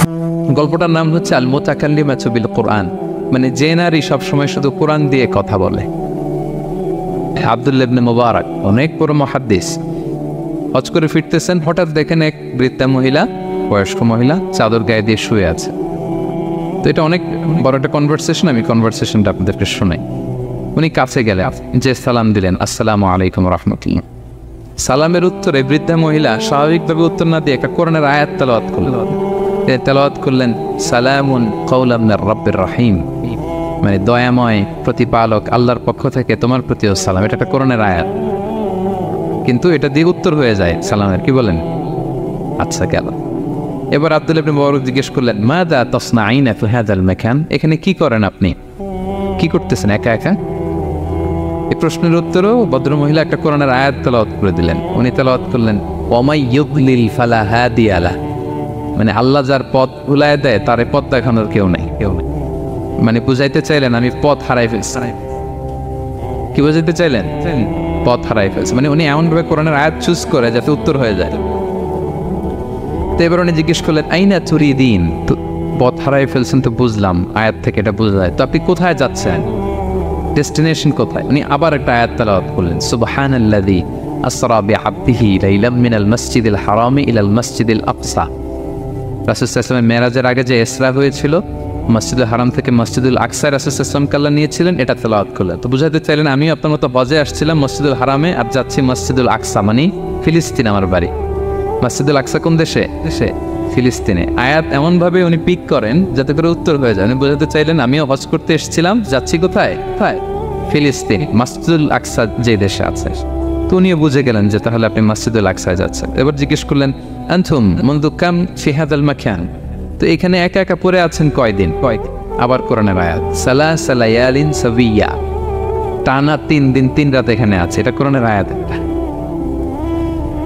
গল্পটার নাম হচ্ছে আল মুতাকাল্লিমাতু বিল কোরআন, মানে যে নারী সবসময় শুধু কোরআন দিয়ে কথা বলে। আব্দুল্লাহ ইবনে মুবারক অনেক বড় মুহাদ্দিস, হজ করে ফিরতেছেন, হঠাৎ দেখেন এক বৃদ্ধা মহিলা, বয়স্ক মহিলা চাদর গায়ে দিয়ে শুয়ে আছে। তো এটা অনেক বড় একটা কনভারসেশন, আমি কনভারসেশনটা আপনাদেরকে শোনাই। উনি কাছে গেলে যে সালাম দিলেন, আসসালামু আলাইকুম রাহমাতুল্লাহ। সালামের উত্তরে বৃদ্ধা মহিলা স্বাভাবিকভাবে উত্তর না দিয়ে একটা কোরআনের আয়াত তেলাওয়াত করলেন। তিনি তেলাওয়াত করলেন সালামুন কওলাম মির রাব্বির রহিম, মানে দয়াময় প্রতিপালক আল্লাহর পক্ষ থেকে তোমার প্রতিও সালাম। এটা একটা কোরআনের আয়াত, কিন্তু এটা দিয়ে উত্তর হয়ে যায় সালামের। কি বলেন? আচ্ছা গেল। এবার আব্দুল্লাহ ইবনে মুবারক জিজ্ঞেস করলেন মাযা তাসনাঈনা ফি হাযাল মাকান, এখানে কি করেন আপনি, কি করতেছেন একা একা? এই প্রশ্নের উত্তরও ভদ্রমহিলা একটা কোরআনের আয়াত তেলাওয়াত করে দিলেন। উনি তেলাওয়াত করলেন ওয়ামাই ইউদ্লিল ফালা হাদিয়া লাহ, মানে আল্লাহ যার পথ ভুলায় দেয় তার পথ দেখানোর কেউ নেই, কেউ নেই। মানে বুঝাইতে চাইলেন আমি পথ হারাই ফেলছি। কি বুঝাইতে চাইলেন? পথ হারাই ফেলছে, মানে উনি এমনভাবে কোরআনের আয়াত চুজ করে যাতে উত্তর হয়ে যায়। তো এবার উনি জিজ্ঞেস করলেন আইনা তুরিদিন, তো পথ হারাই ফেলছেন তো বুঝলাম, আয়াত থেকে এটা বোঝা যায়, তো আপনি কোথায় যাচ্ছেন, ডেস্টিনেশন কোথায়? উনি আবার একটা আয়াত তেলাওয়াত করলেন সুবহানাল্লাযী আসরা বিআবদিহি লাইলাম মিনাল মাসজিদিল হারামি ইলাল মাসজিদিল আকসা। রাসূল সাল্লাল্লাহু আলাইহি ওয়াসাল্লাম মেরাজের আগে যে ইসরা হয়েছিল, মসজিদুল হারাম থেকে মসজিদুল আকসায় রাসূল সাল্লাল্লাহু আলাইহি ওয়াসাল্লাম আল্লাহ নিয়েছিলেন, এটা তেলাওয়াত করলেন। তো বুঝাতে চাইলেন আমি আপনার মতো হজে আসছিলাম মসজিদুল হারামে, আর যাচ্ছি মসজিদুল আকসা, মানে ফিলিস্তিন আমার বাড়ি। মসজিদুল আকসা কোন দেশে? দেশে ফিলিস্তিনে। আয়াত এমনভাবে উনি পিক করেন যাতে করে উত্তর হয়ে যায়। উনি বোঝাতে চাইলেন আমিও হজ করতে এসেছিলাম, যাচ্ছি কোথায়? কোথায়? ফিলিস্তিন, মসজিদুল আকসা যে দেশে আছে। তো উনিও বুঝে গেলেন যে তাহলে আপনি মসজিদুল আকসায় যাচ্ছেন। এবার জিজ্ঞেস করলেন আনতুম মুনযু কাম ফি হাযাল মাকান, তো এখানে একা একা পড়ে আছেন কয়দিন? কয়দিন। আবার কোরআনের আয়াত সালাসা লায়ালিন সাবিয়া, টানা 3 দিন 3 রাত এখানে আছে, এটা কোরআনের আয়াত।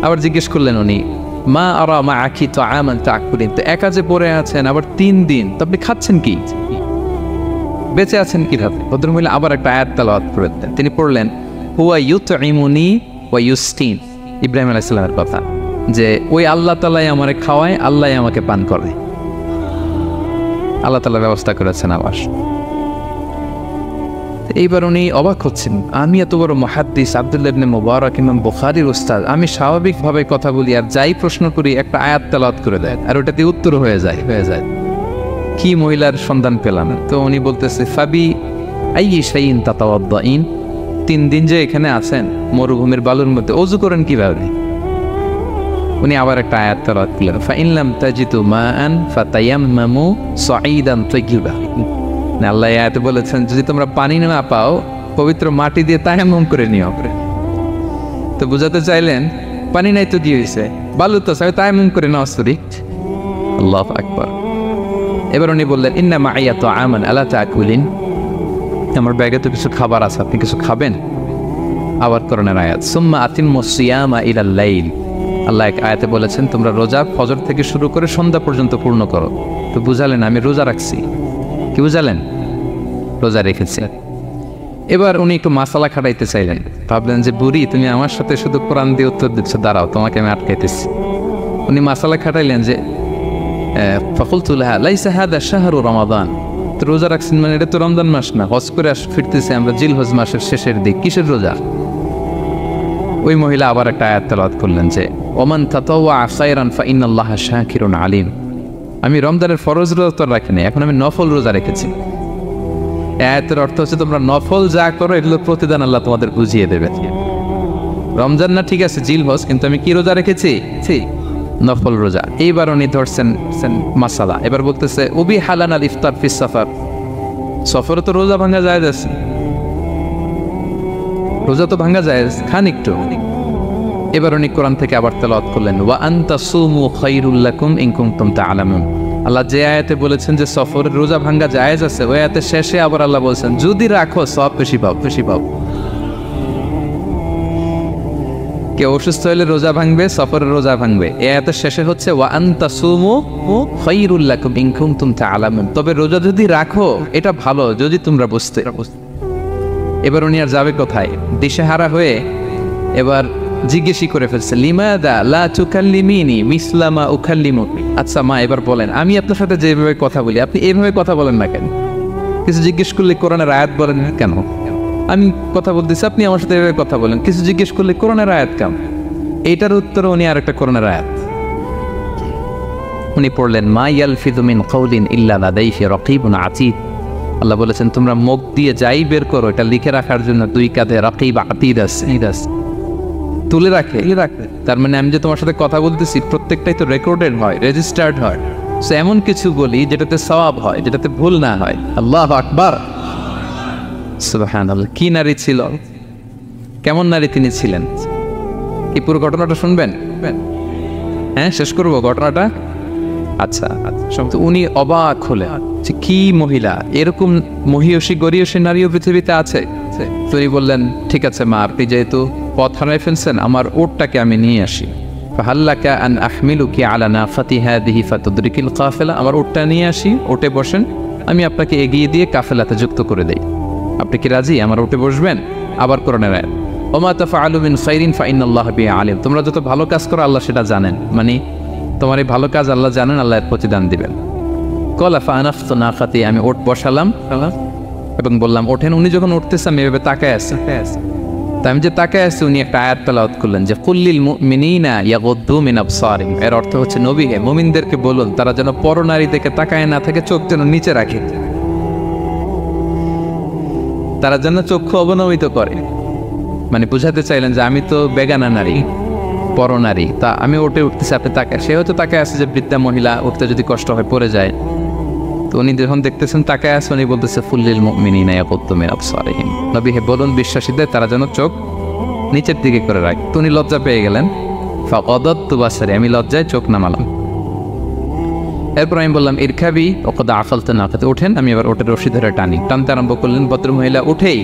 আবার জিজ্ঞেস করলেন উনি মা আরা মাআকি তাআমান তাকুলিন, তো একা যে পড়ে আছেন আবার 3 দিন, তো আপনি খাচ্ছেন কি, বেঁচে আছেন কিভাবে? ভদ্রমহিলা আবার একটা আয়াত তেলাওয়াত করলেন। তিনি পড়লেন হুয়া ইউতঈমুনি ওয়া ইউসকিন, ইব্রাহিম আলাইহিস সালামের কথা, যে ওই আল্লাহ তাআলাই আমারে খাওয়ায়, আল্লাহই আমাকে পান করে, আল্লাহ তাআলা ব্যবস্থা করেছেন আবার। এইবার উনি অবাক হচ্ছেন, আমি এত বড় মুহাদ্দিস আব্দুল্লাহ ইবনে মুবারক ইমাম বুখারীর উস্তাদ, আমি স্বাভাবিকভাবে কথা বলি আর যাই প্রশ্ন করি একটা আয়াত তেলাওয়াত করে দেয় আর ওটাতে উত্তর হয়ে যায়। কি মহিলার সন্ধান পেলাম? তো উনি বলতেছে ফাবি আইয়ি শাইইন তাতাওয়াদ্দাইন, 3 দিন যে এখানে আছেন মরুভূমির বালুর মধ্যে ওযু করেন কিভাবে? উনি আবার একটা আয়াত তেলাওয়াত করলেন ফাইন লাম তাজিদু মাআন ফাতায়াম্মামু সাঈদান তাইয়্যিবা, আল্লাহ আয়াতে বলেছেন যদি তোমরা পানি না পাও পবিত্র মাটি দিয়ে তায়াম্মুম করে নিও। তো বুঝাতে চাইলেন পানি নাই তো কি হয়েছে, বালু তো তায়াম্মুম করে নাও। সরি, আল্লাহু আকবার। এবার উনি বললেন ইন্না মাইয়া তাআমান আলা তাকুলিন, আমার ব্যাগে তো কিছু খাবার আছে, আপনি কিছু খাবেন? আবার কোরআনের আয়াত সুম্মা আতিম্মুস সিয়ামা ইলাল লাইল, আল্লাহ এক আয়াতে বলেছেন তোমরা রোজা ফজর থেকে শুরু করে সন্ধ্যা পর্যন্ত পূর্ণ করো। তো বুঝালেন আমি রোজা রাখছি। কি বুঝালেন? রোজা রেখেছি। এবার উনি একটু মাসালা খাটাইতে চাইলেন, ভাবলেন যে বুড়ি তুমি আমার সাথে শুধু কোরআন দিয়ে উত্তর দিচ্ছ, দাঁড়াও তোমাকে আমি আটকাইতেছি। উনি মাসালা খাটাইলেন যে ফাকুলতু লাহা লাইসা হাদা শাহরু রমাদান, তো রোজা রাখছেন মানে এটা তো রমজান মাস না, হজ করে ফিরতেছি আমরা জিলহজ মাসের শেষের দিক, কিসের রোজা? ওই মহিলা আবার একটা আয়াত তেলাওয়াত করলেন যে ওমান তাতাওয়া খায়রান ফাইনাল্লাহা শাকিরুন আলিম, আমি রমজানের ফরজ রোজা তো রাখিনি, এখন আমি নফল রোজা রেখেছি। আয়াতের অর্থ হচ্ছে তোমরা নফল যা করো এগুলো প্রতিদান আল্লাহ তোমাদের বুঝিয়ে দেবে। রমজান না ঠিক আছে জিলহজ, কিন্তু আমি কি রোজা রেখেছি? নফল রোজা। এইবার উনি ধরছেন মাসালা, এবার বলতেছে উবি হালান আল ইফতার ফিস সাফার, সফরে তো রোজা ভাঙা যায়, রোজা তো ভাঙা যায়, খান একটু। এবার উনি কোরআন থেকে আবার তেলাওয়াত করলেন ওয়া আনতা সুমু খায়রুল লাকুম ইন কুনতুম তা'লামুন, আল্লাহ যে আয়াতে বলেছেন যে সফরের রোজা ভাঙা জায়েজ আছে, ওই আয়াতের শেষে আবার আল্লাহ বলেছেন যদি রাখো সওয়াব বেশি পাও। কেউ অসুস্থ হলে রোজা ভাঙবে, সফরের রোজা ভাঙবে। এই আয়াতের শেষে হচ্ছে ওয়া আনতা সুমু খায়রুল লাকুম ইন কুনতুম তা'লামুন, তবে রোজা যদি রাখো এটা ভালো যদি তোমরা বুঝতে। এবার উনি আর যাবে কোথায়? দিশেহারা হয়ে এবার জিজ্ঞেসই করে ফেলছে, লিমাদা লা তুকাল্লিমিনি মিসলা মা উকাল্লিমুকি। আচ্ছা মা, এবার বলেন, আমি আপনার সাথে যেভাবে কথা বলি আপনি এইভাবে কথা বলেন না কেন? কিছু জিজ্ঞেস করলে কোরআনের আয়াত বলেন না কেন? আমি কথা বলতেছি, আপনি আমার সাথে এভাবে কথা বলেন। কিছু জিজ্ঞেস করলে কোরআনের আয়াত কেন? এইটার উত্তরে উনি আরেকটা কোরআনের আয়াত উনি পড়লেন, মা ইয়ালফিযু মিন কাউলিন ইল্লা লাদাইহি রাকীবুন আতীদ। আল্লাহ বলেছেন, তোমরা মুখ দিয়ে যাই বের করো, এটা লিখে রাখার জন্য দুই কাঁধে রাকীব আতীদ আছে, তুলে রাখে। তার মানে আমি যে তোমার সাথে কথা বলতেছি প্রত্যেকটাই তো রেকর্ডেড হয়, রেজিস্টার্ড হয়। সো এমন কিছু বলি যেটাতে সওয়াব হয়, যেটাতে ভুল না হয়। আল্লাহু আকবার, সুবহানাল্লাহ। কি নারী ছিল, কেমন নারী তিনি ছিলেন? কি পুরো ঘটনাটা শুনবেন? হ্যাঁ, শেষ করবো ঘটনাটা। আচ্ছা, তো উনি অবাক হলেন যে কি মহিলা, এরকম মহিয়সী গরিয়সী নারীও পৃথিবীতে আছে। তিনি বললেন, ঠিক আছে মা, আপনি যেহেতু পথ হারাই ফেলছেন, আমার ওটটাকে আমি নিয়ে আসি। ফাহাল্লাকা আন আহমিলুকি আলা নাফাতি হাদিহি ফাতুদরিকিল কাফেলা। আমার ওটটা নিয়ে আসি, ওটে বসেন, আমি আপনাকে এগিয়ে দিয়ে কাফেলাতে যুক্ত করে দেই। আপনি কি রাজি আমার ওটে বসবেন? আবার কোরআনের আয়াত, ওমা তাফআলু মিন খাইরিন ফাইনাল্লাহা বিহি আলিম। তোমরা যত ভালো কাজ করো আল্লাহ সেটা জানেন, মানে তোমার এই ভালো কাজ আল্লাহ জানেন, আল্লাহ এর প্রতিদান দিবেন। কলা ফানাফতু নাকাতি, আমি ওট বসালাম এবং বললাম ওঠেন। উনি যখন উঠতেছে আমি এভাবে তাকায় আছি। তা আমি যে তাকায় আছি, উনি একটা আয়াত তেলাওয়াত করলেন যে কুল্লিল মুমিনিনা ইয়াগুদ্দু মিন আবসারিহিম। এর অর্থ হচ্ছে, নবী হে, মুমিনদেরকে বলুন তারা যেন পরনারী দেখে তাকায় না থাকে, চোখ যেন নিচে রাখে, তারা যেন চক্ষু অবনমিত করে। মানে বুঝাতে চাইলেন যে আমি তো বেগানা নারী, পরনারী, তা আমি ওটে উঠতেছি, আপনি তাকায়। সে হয়তো তাকায় আছে যে বৃদ্ধা মহিলা উঠতে যদি কষ্ট হয় পড়ে যায়। তো উনি যখন দেখতেছেন তাকায় আছে, উনি বলতেছে ফুল্লিল মুমিনিনা ইয়াগুদ্দু মিন আবসারিহিম। নবী হে, বলুন বিশ্বাসীদের তারা যেন চোখ নিচের দিকে করে রাখে। তো উনি লজ্জা পেয়ে গেলেন। ফাকাদাতু বাসারি, আমি লজ্জায় চোখ নামালাম। এরপর আমি বললাম ইরকাবি ওয়াকাদ আকালতু নাকাতি, ওঠেন। আমি এবার ওটের রশি ধরে টানতে আরম্ভ করলেন। ভদ্রমহিলা উঠেই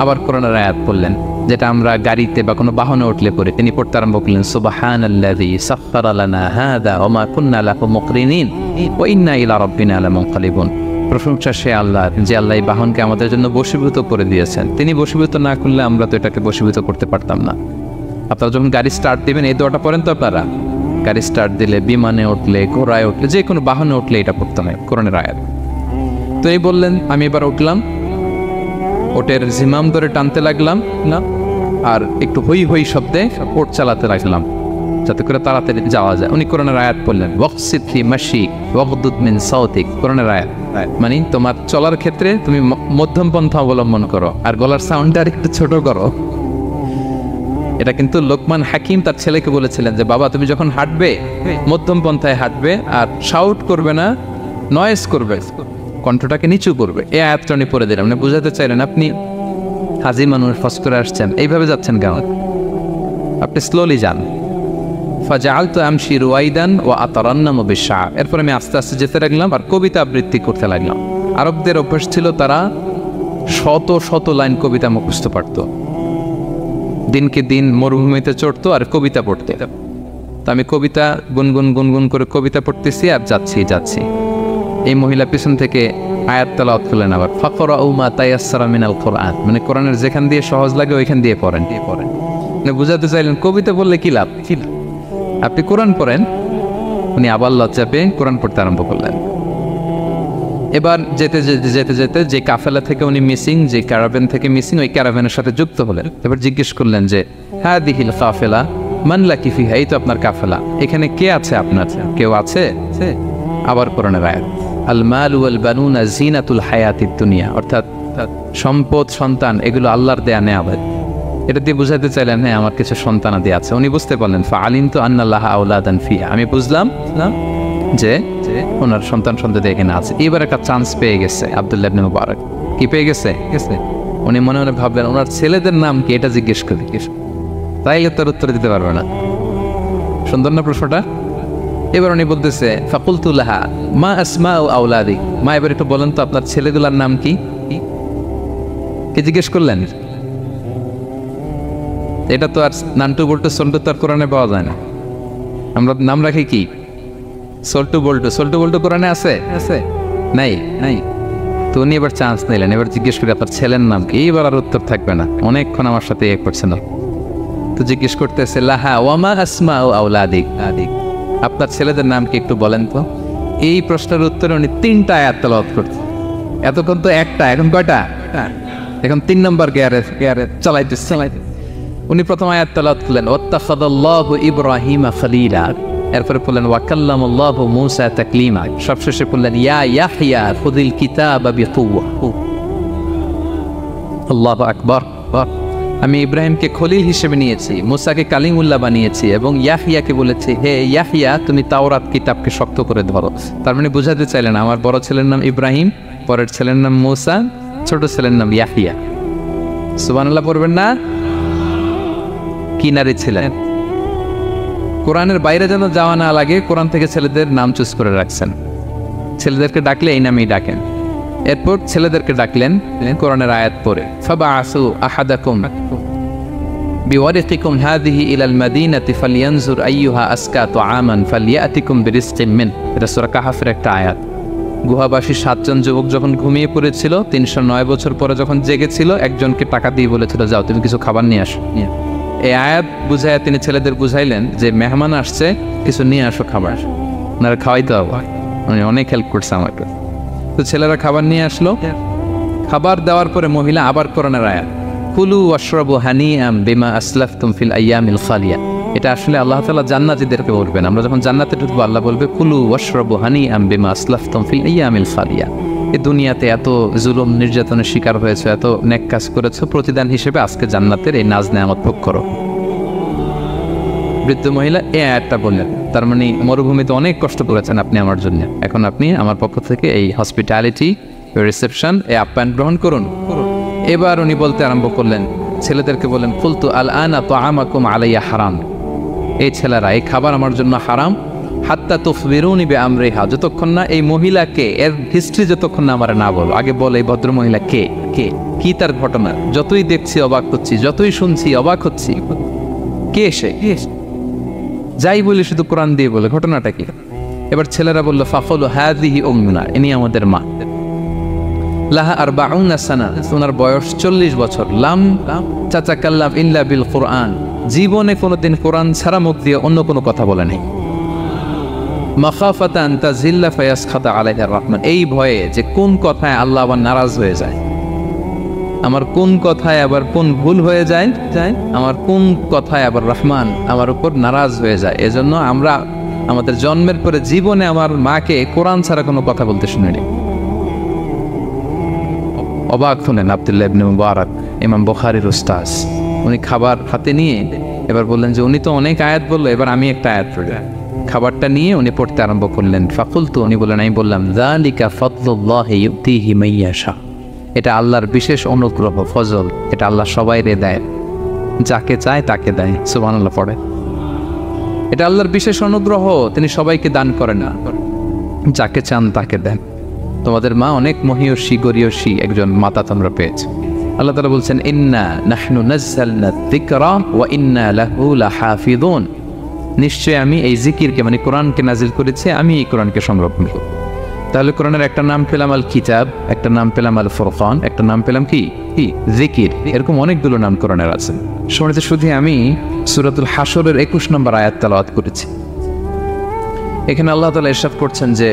আবার কোরআনের আয়াত পড়লেন, যেটা আমরা গাড়িতে বা কোনো বাহনে উঠলে পড়ে। তিনি পড়তে আরম্ভ করলেন, সুবহানাল্লাযী সাখখারা লানা হাযা ওয়া মা কুন্না লাহু মুকরিনিন ওয়া ইন্না ইলা রাব্বিনা লামুনকালিবুন। প্রশংসা সে আল্লাহ, যে আল্লাহ এই বাহনকে আমাদের জন্য বশীভূত করে দিয়েছেন। তিনি বশীভূত না করলে আমরা তো এটাকে বশীভূত করতে পারতাম না। আপনারা যখন গাড়ি স্টার্ট দিবেন এই দোয়াটা পড়েন তো আপনারা। গাড়ি স্টার্ট দিলে, বিমানে উঠলে, ঘোড়ায় উঠলে, যে কোনো বাহনে উঠলে এটা পড়তে হয়, কোরআনের আয়াত। তো এই বললেন, আমি এবার উঠলাম, ওটের জিমাম ধরে টানতে লাগলাম না, আর একটু হই হই শব্দে ওট চালাতে লাগলাম যাতে করে তাড়াতাড়ি যাওয়া যায়। উনি কোরআনের আয়াত বললেন, ওয়াকসিদ ফি মাশিক ওয়াগদুদ মিন সাওতিক। কোরআনের আয়াত মানে তোমার চলার ক্ষেত্রে তুমি মধ্যম পন্থা অবলম্বন করো, আর গলার সাউন্ডটা আর একটু ছোট করো। এটা কিন্তু লোকমান হাকিম তার ছেলেকে বলেছিলেন যে বাবা, তুমি যখন হাঁটবে মধ্যম পন্থায় হাঁটবে, আর শাউট করবে না, নয়েজ করবে, কণ্ঠটাকে নিচু করবে। এই আয়াতটা উনি পড়ে দিলাম। মানে বুঝাতে চাইলেন আপনি হাজি মানুষ, ফস করে আসছেন, এইভাবে যাচ্ছেন কেন? আপনি স্লোলি যান। ফাজাআলতু আমশি রুয়াইদান ওয়া আতারান্নামু বিশ-শা'র। এরপর আমি আস্তে আস্তে যেতে লাগলাম আর কবিতা আবৃত্তি করতে লাগলাম। আরবদের অভ্যাস ছিল, তারা শত শত লাইন কবিতা মুখস্থ পারত। দিনকে দিন মরুভূমিতে চড়তো আর কবিতা পড়তে। তা আমি কবিতা গুনগুন করে কবিতা পড়তেছি আর যাচ্ছি। এই মহিলা পিছন থেকে আয়াত তেলাওয়াত করলেন আবার, ফাকরাউ মা তায়াসসারা মিনাল কুরআন। মানে কোরআনের যেখান দিয়ে সহজ লাগে ওইখান দিয়ে পড়েন। মানে বুঝাতে চাইলেন কবিতা বললে কি লাভ, আপনি কোরআন পড়েন। উনি আবার লজ্জা পেয়ে কোরআন পড়তে আরম্ভ করলেন। এবার যেতে যে কাফেলা থেকে উনি মিসিং, যে ক্যারাভ্যান থেকে মিসিং, ওই ক্যারাভ্যানের সাথে যুক্ত হলেন। এবার জিজ্ঞেস করলেন যে হাদিহিল কাফেলা মান লাকি ফিহা, এই তো আপনার কাফেলা, এখানে কে আছে আপনার? কেউ আছে? আবার কোরআনের আয়াত, আল মাল ওয়াল বানুনা জিনাতুল হায়াতিদ দুনিয়া, অর্থাৎ সম্পদ, সন্তান, এগুলো আল্লাহর দেয়া নেয়ামত। এটা দিয়ে বুঝাতে চাইলেন হ্যাঁ আমার কিছু সন্তানাদি আছে। উনি বুঝতে পারলেন, ফাআলিমতু আন্না লাহা আওলাদান ফিহা, আমি বুঝলাম যে ওনার সন্তান এখানে আছে। এবার একটা চান্স পেয়ে গেছে আব্দুল্লাহ ইবনে মুবারক। কি পেয়ে গেছে? উনি মনে মনে ভাবলেন ওনার ছেলেদের নাম কি, এটা জিজ্ঞেস করি, তাইলে তার উত্তর দিতে পারবে না। সুন্দর না প্রশ্নটা? এবার উনি বলতেছে, ফাকুলতু লাহা মা আসমাউ আওলাদি, মা এবার একটু বলেন তো আপনার ছেলেগুলোর নাম কি? কে জিজ্ঞেস করলেন? এটা তো আর নান্টু বল্টু সল্টু তো আর কোরআনে পাওয়া যায় না। আমরা নাম রাখি কি? সল্টু বল্টু কোরআনে আছে? নাই। তো উনি এবার চান্স নিলেন, এবার জিজ্ঞেস করি আপনার ছেলের নাম কি? এইবার আর উত্তর থাকবে না, অনেকক্ষণ আমার সাথে এক করছে না। তো জিজ্ঞেস করতেছে লাহা ওয়ামা আসমা ও আউলাদিক আদিক, আপনার ছেলেদের নাম কি একটু বলেন তো। এই প্রশ্নের উত্তরে উনি 3টা আয়াত তেলাওয়াত করতেন। এতক্ষণ তো একটা, এখন কয়টা? এখন 3 নম্বর গিয়ারে চালাইতেছে। উনি প্রথম আয়াত তেলাওয়াত করলেন ওয়াত্তাখাযাল্লাহু ইব্রাহিমা খলিলা, এরপরে বললেন ওয়াকাল্লামাল্লাহু মূসা তাকলিমা, সবশেষে বললেন ইয়া ইয়াহইয়া খুযিল কিতাবা বিকুওয়া। আল্লাহু আকবার। আমি ইব্রাহিমকে খলিল হিসেবে নিয়েছি, মূসাকে কালিমুল্লাহ বানিয়েছি, এবং ইয়াহইয়াকে বলেছি হে ইয়াহইয়া তুমি তাওরাত কিতাবকে শক্ত করে ধরো। তার মানে বোঝাতে চাইলেন আমার বড় ছেলের নাম ইব্রাহিম, পরের ছেলের নাম মূসা, ছোট ছেলের নাম ইয়াহইয়া। সুবহানাল্লাহ পড়বেন না? কি নারী ছিলেন। কোরআনের বাইরে যেন যাওয়া না লাগে, কোরআন থেকে ছেলেদের নাম চুজ করে রাখছেন। ছেলেদেরকে ডাকলে এই নামেই ডাকেন। এরপর ছেলেদেরকে ডাকলেন কোরআনের আয়াত পড়ে ফাবআসু আহাদাকুম বিওয়ারিকিকুম হাযিহি ইলাল মাদিনাতি ফালইয়ানজুর আইয়ুহা আসকা তুআমান ফালইয়াতিকুম বিরিজকিম মিন। এটা সূরা কাহাফের একটা আয়াত। গুহাবাসী 7 জন যুবক যখন ঘুমিয়ে পড়েছিল, 309 বছর পরে যখন জেগেছিল, একজনকে টাকা দিয়ে বলেছিল যাও তুমি কিছু খাবার নিয়ে আসো। এই আয়াত বুঝাইয়া তিনি ছেলেদের বুঝাইলেন যে মেহমান আসছে, কিছু নিয়ে আসো খাবার, ওনারা খাওয়াইতে হবে। উনি অনেক হেল্প করছে আমাকে। তো ছেলেরা খাবার নিয়ে আসলো। খাবার দেওয়ার পরে মহিলা আবার কোরআনের আয়াত কুলু ওয়াশরাবু হানিআম বিমা আসলাফতুম ফিল আইয়ামিল খালিয়া। এটা আসলে আল্লাহ তাআলা জান্নাতীদেরকে বলবেন। আমরা যখন জান্নাতে ঢুকবো আল্লাহ বলবে কুলু ওয়াশরাবু হানিআম বিমা আসলাফতুম ফিল আইয়ামিল খালিয়া। এই দুনিয়াতে এত জুলুম নির্যাতনের শিকার হয়েছে, এত নেক কাজ করেছো, প্রতিদান হিসেবে আজকে জান্নাতের এই নাজ নেয়ামত ভোগ করো। বৃদ্ধ মহিলা এই আয়াতটা বললেন, তার মানে মরুভূমিতে অনেক কষ্ট করেছেন আপনি আমার জন্য, এখন আপনি আমার পক্ষ থেকে এই হসপিটালিটি রিসেপশন এই আপ্যায়ন গ্রহণ করুন। এবার উনি বলতে আরম্ভ করলেন, ছেলেদেরকে বললেন কুলতু আল আনা তুআমাকুম আলাইয়া হারাম। এই ছেলেরা এই খাবার আমার জন্য হারাম, হাত্তা তুখবিরুনি বিআমরিহা, যতক্ষণ না এই মহিলাকে এর হিস্ট্রি যতক্ষণ না আমার না বলো। আগে বল এই ভদ্র মহিলা কে, কি তার ঘটনা। যতই দেখছি অবাক হচ্ছি, যতই শুনছি অবাক হচ্ছি। কে সে? যাই বলি শুধু কোরআন দিয়ে বলে, ঘটনাটা কি? এবার ছেলেরা বলল ফাফলু হাযিহি উম্মুনা, ইনি আমাদের মা। লাহা আরবাউনা সানা, ওনার বয়স 40 বছর। লাম তাতাকাল্লাম ইল্লা বিল কুরআন, জীবনে কোনোদিন কোরআন ছাড়া মুখ দিয়ে অন্য কোনো কথা বলে নাই। মাখাফাতা আন তাযিল্লা ফায়াসখাতা আলাইহির রহমান, এই ভয়ে যে কোন কথায় আল্লাহ আবার নারাজ হয়ে যায়, আমার কোন কথায় আবার কোন ভুল হয়ে যায়, আমার কোন কথায় আবার রহমান আমার উপর নারাজ হয়ে যায়। এজন্য আমরা আমাদের জন্মের পরে জীবনে আমার মাকে কোরআন ছাড়া কোনো কথা বলতে শুনিনি। অবাক হলেন আব্দুল্লাহ ইবনে মুবারক, ইমাম বুখারীর উস্তাদ। উনি খাবার হাতে নিয়ে এবার বললেন যে উনি তো অনেক আয়াত বললো, এবার আমি একটা আয়াত পড়ি। খাবারটা নিয়ে উনি পড়তে আরম্ভ করলেন। ফাকুলতু, উনি বললেন, আমি বললাম যালিকা ফাদলুল্লাহি ইউতিহি মাইয়াশা, এটা আল্লাহর বিশেষ অনুগ্রহ, ফজল। এটা আল্লাহ সবাইরে দেয়, যাকে চায় তাকে দেয়। সুবহানাল্লাহ পড়ে। এটা আল্লাহর বিশেষ অনুগ্রহ, তিনি সবাইকে দান করেন না, যাকে চান তাকে দেন। তোমাদের মা অনেক মহিয়সী গরিয়সী একজন মাতা তোমরা পেয়েছো। আল্লাহ তাআলা বলছেন ইন্না নাহনু নাযালনা যিকরা ওয়া ইন্না লাহু লাহাফিযুন, নিশ্চয় আমি এই জিকিরকে মানে কোরআনকে নাজিল করেছি, আমি এই কোরআনকে সংরক্ষণ করব। তাহলে কোরআনের একটা নাম পেলাম আল কিতাব, একটা নাম পেলাম আল ফুরকান, একটা নাম পেলাম কি জিকির। এরকম অনেকগুলো নাম কোরআনের আছে। শুনেছি শুধু আমি সূরাতুল হাশরের 21 নম্বর আয়াত তেলাওয়াত করেছি। এখানে আল্লাহ তাআলা ইরশাদ করছেন যে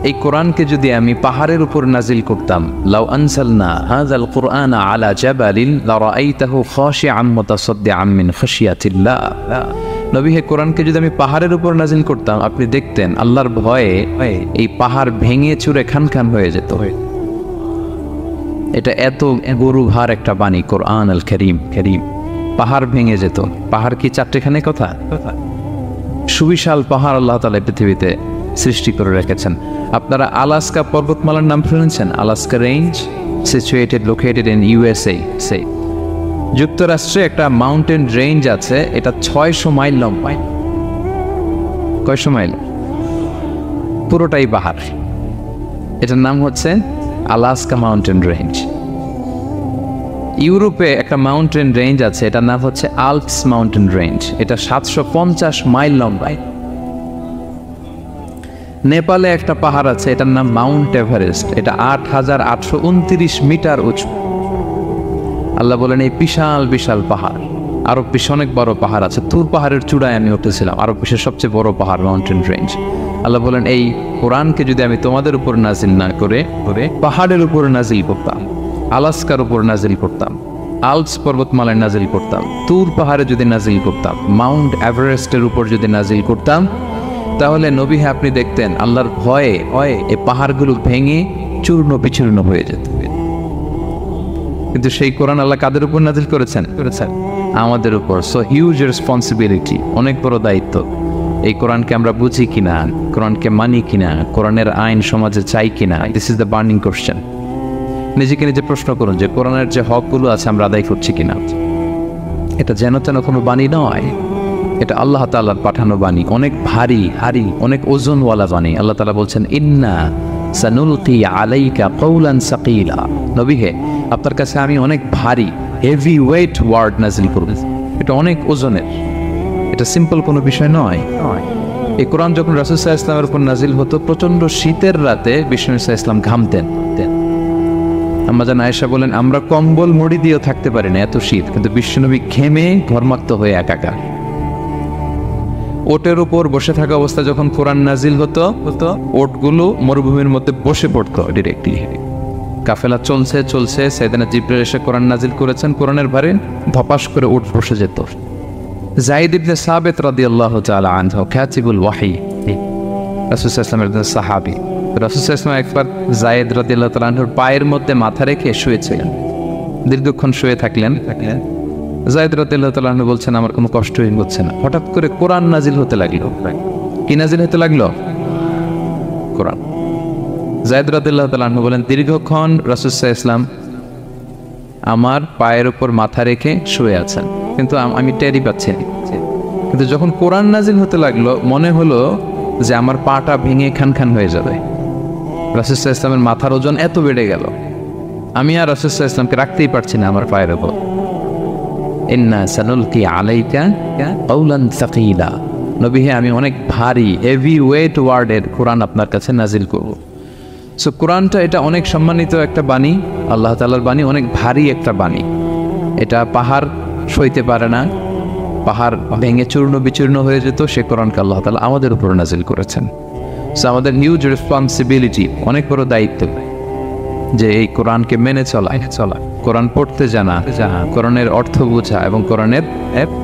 এই কোরআনকে যদি আমি পাহাড়ের উপর নাজিল করতাম, লাউ আনজালনা হাযাল কুরআনা আলা জাবালিন লারাআইতাহু খাশিআম মুতাসাদ্দিআম মিন খাশিয়াতিল্লাহ। নবী হে, কোরআনকে যদি আমি পাহাড়ের উপর নাজিল করতাম, আপনি দেখতেন আল্লাহর ভয়ে এই পাহাড় ভেঙে চুরে খান হয়ে যেত। এটা এত গরু ভার একটা বাণী কোরআন আল কারীম। পাহাড় ভেঙে যেত। পাহাড় কি চারটেখানে কথা? সুবিশাল পাহাড় আল্লাহ তাআলা পৃথিবীতে সৃষ্টি করে রেখেছেন। আপনারা আলাস্কা পর্বতমালার নাম শুনেছেন? Alaska range located in USA. যুক্তরাষ্ট্রে একটা মাউন্টেন রেঞ্জ আছে, এটা 600 মাইল লম্বা। কয়শো মাইল? পুরোটাই পাহাড়। এটার নাম হচ্ছে আলাস্কা মাউন্টেন রেঞ্জ। ইউরোপে একটা মাউন্টেন রেঞ্জ আছে, এটার নাম হচ্ছে আল্পস মাউন্টেন রেঞ্জ, এটা 750 মাইল লম্বা। নেপালে একটা পাহাড় আছে, এটার নাম মাউন্ট এভারেস্ট, এটা 8829 মিটার উঁচু। আল্লাহ বলেন এই বিশাল বিশাল পাহাড় আরব বিশ্বে অনেক বড় পাহাড় আছে, তুর পাহাড়ের চূড়ায় আমি উঠেছিলাম, আরব বিশ্বের সবচেয়ে বড় পাহাড়, মাউন্টেন রেঞ্জ। আল্লাহ বলেন এই কোরআনকে যদি আমি তোমাদের উপর নাজিল না করে পাহাড়ের উপর নাজিল করতাম, আলাস্কার উপর নাজিল করতাম, আলপস পর্বতমালায় নাজিল করতাম, তুর পাহাড়ে যদি নাজিল করতাম, মাউন্ট এভারেস্টের উপর যদি নাজিল করতাম, তাহলে নবী আপনি দেখতেন আল্লাহর ভয়ে এই পাহাড়গুলো ভেঙে চূর্ণ বিচূর্ণ হয়ে যেত। কিন্তু সেই কোরআন আল্লাহ কাদের উপর নাজিল করেছেন? আমাদের উপর। সো হিউজ রেসপন্সিবিলিটি, অনেক বড় দায়িত্ব। এই কোরআনকে আমরা বুঝি কিনা, কোরআনকে মানি কিনা, কোরআনের আইন সমাজে চাই কিনা, this is the burning question. নিজেকে নিজে প্রশ্ন করুন যে কোরআনের যে হকগুলো আছে আমরা আদায় করছি কিনা। এটা যেন তেন কোনো বাণী নয়, এটা আল্লাহ তাআলার পাঠানো বাণী, অনেক ভারী অনেক ওজনওয়ালা বাণী। আল্লাহ তাআলা বলছেন ইন্না সানুলকি আলাইকা কওলান সাকিলা, নবী হে আপনার কাছে আমি অনেক ভারী হেভি ওয়েট ওয়ার্ড নাজিল করব। এটা অনেক ওজনের, এটা সিম্পল কোনো বিষয় নয়। এই কোরআন যখন রাসূল সাল্লাল্লাহু আলাইহি ওয়াসাল্লামের উপর নাজিল হতো, প্রচন্ড শীতের রাতে বিষ্ণু সাল্লাল্লাহু আলাইহি ওয়াসাল্লাম ঘামতেন। আম্মা জান আয়েশা বলেন আমরা কম্বল মুড়ি দিয়েও থাকতে পারি না, এত শীত, কিন্তু বিশ্বনবী ঘেমে ঘর্মাক্ত হয়ে একাকার। ওটের উপর বসে থাকা অবস্থা যখন কোরআন নাজিল হতো, ওটগুলো মরুভূমির মধ্যে বসে পড়তো ডিরেক্টলি। কাফেলা চলছে সাইয়েদনা জিবরাইল এসে কোরআন নাজিল করেছেন, কোরআনের ভারে ধপাস করে উট বসে যেত। যায়েদ ইবনে সাবিত রাদিয়াল্লাহু তাআলা আনহু কাতিবুল ওয়াহি, রাসূল সাল্লাল্লাহু আলাইহি ওয়াসাল্লামের সাহাবী। রাসূল সাল্লাল্লাহু আলাইহি ওয়াসাল্লাম একবার যায়েদ রাদিয়াল্লাহু তাআলা আনহুর পায়ের মধ্যে মাথা রেখে শুয়েছিলেন, দীর্ঘক্ষণ শুয়ে থাকলেন। যায়েদ রাদিয়াল্লাহু তাআলা আনহু বলছেন আমার কোনো কষ্টই হচ্ছে না। হঠাৎ করে কোরআন নাজিল হতে লাগলো। কি নাজিল হতে লাগলো? কোরআন। যায়েদ রাদিয়াল্লাহু তাআলা আনহু বলেন দীর্ঘক্ষণ রাসূল সাল্লাল্লাহু আলাইহি ওয়াসাল্লাম আমার পায়ের উপর মাথা রেখে শুয়ে আছেন, কিন্তু আমি টেরই পাচ্ছি না। কিন্তু যখন কোরআন নাজিল হতে লাগলো মনে হলো যে আমার পাটা ভেঙে খান হয়ে যাবে। রাসূল সাল্লাল্লাহু আলাইহি ওয়াসাল্লামের মাথার ওজন এত বেড়ে গেল, আমি আর রাসূল সাল্লাল্লাহু আলাইহি ওয়াসাল্লামকে রাখতেই পারছি না আমার পায়ের উপর। ইন্না সানুলকি আলাইকা কওলান সাকিলা, নবী হে আমি অনেক ভারী হেভি ওয়েট ওয়ার্ডের কোরআন আপনার কাছে নাজিল করব। সো কোরআনটা এটা অনেক সম্মানিত একটা বাণী, আল্লাহ তাআলার বাণী, অনেক ভারী একটা বাণী। এটা পাহাড় সইতে পারে না, পাহাড় ভেঙে চূর্ণ বিচূর্ণ হয়ে যেত, সে কোরআনকে আল্লাহ তাআলা আমাদের উপর নাজিল করেছেন। সো আমাদের হিউজ রেসপন্সিবিলিটি, অনেক বড় দায়িত্ব যে এই কোরআনকে মেনে চলা, কোরআন পড়তে জানা, কোরআনের অর্থ বোঝা এবং কোরআনের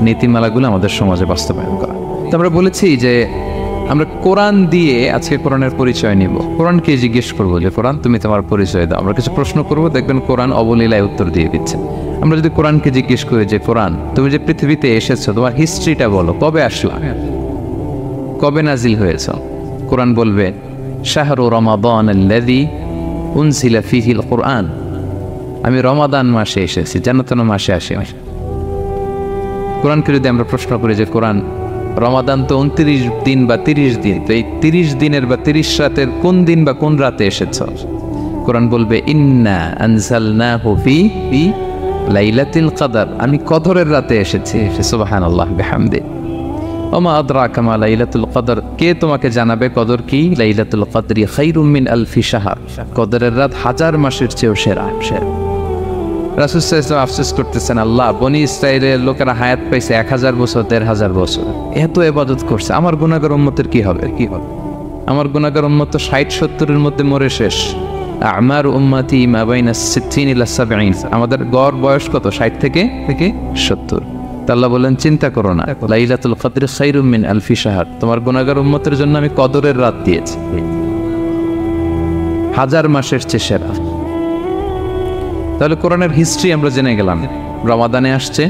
নীতিমালাগুলো আমাদের সমাজে বাস্তবায়ন করা। তো আমরা বলেছি যে আমরা কোরআন দিয়ে আজকে কোরআনের পরিচয় নিব। কোরআনকে জিজ্ঞেস করবো যে কোরআন তুমি তোমার পরিচয় দাও। আমরা কিছু প্রশ্ন করবো, দেখবেন কোরআন অবলীলায় উত্তর দিয়ে দিচ্ছে। আমরা যদি কোরআনকে জিজ্ঞেস করি যে কোরআন তুমি যে পৃথিবীতে এসেছো তোমার হিস্ট্রিটা বলো, কবে আসলা, কবে নাজিল হয়েছ? কোরআন বলবে শাহরু রমাদান আল্লাযী উনজিলা ফীহিল কুরআন, আমি রমাদান মাসে এসেছি, জান্নাতুন মাসে আসি। কোরআনকে যদি আমরা প্রশ্ন করি যে কোরআন রমাদান তো 29 দিন বা 30 দিন, তো এই 30 দিনের বা 30 রাতের কোন দিন বা কোন রাতে এসেছ? কোরআন বলবে ইন্না আনজালনাহু ফি লাইলাতুল কদর, আমি কদরের রাতে এসেছি। সুবহানাল্লাহ বিহামদি। ওমা আদরাকা মা লাইলাতুল কদর, কে তোমাকে জানাবে কদর কি? লাইলাতুল কদরি খায়রুম মিন আলফি শাহর, কদরের রাত 1000 মাসের চেয়েও সেরা। রাসূল সাল্লাল্লাহু আলাইহি ওয়াসাল্লাম আফসোস করতেছেন, আল্লাহ বনি ইসরাইলের লোকেরা হায়াত পাইছে 1000 বছর 1500 বছর, এত ইবাদত করছে, আমার গুনাহগার উম্মতের কি হবে? আমার গুনাহগার উম্মত তো 60-70 এর মধ্যে মরে শেষ। আমার উম্মতি মা বাইনা 60 ইলা 70, আমাদের গড় বয়স কত? 60 থেকে 70। আল্লাহ বলেন চিন্তা করো না, লাইলাতুল কদর খায়রুম মিন আলফি শাহর, তোমার গুনাহগার উম্মতের জন্য আমি কদরের রাত দিয়েছি, 1000 মাসের চেয়ে সেরা। তাহলে কোরআনের হিস্ট্রি আমরা জেনে গেলাম। রমাদানে আসছে,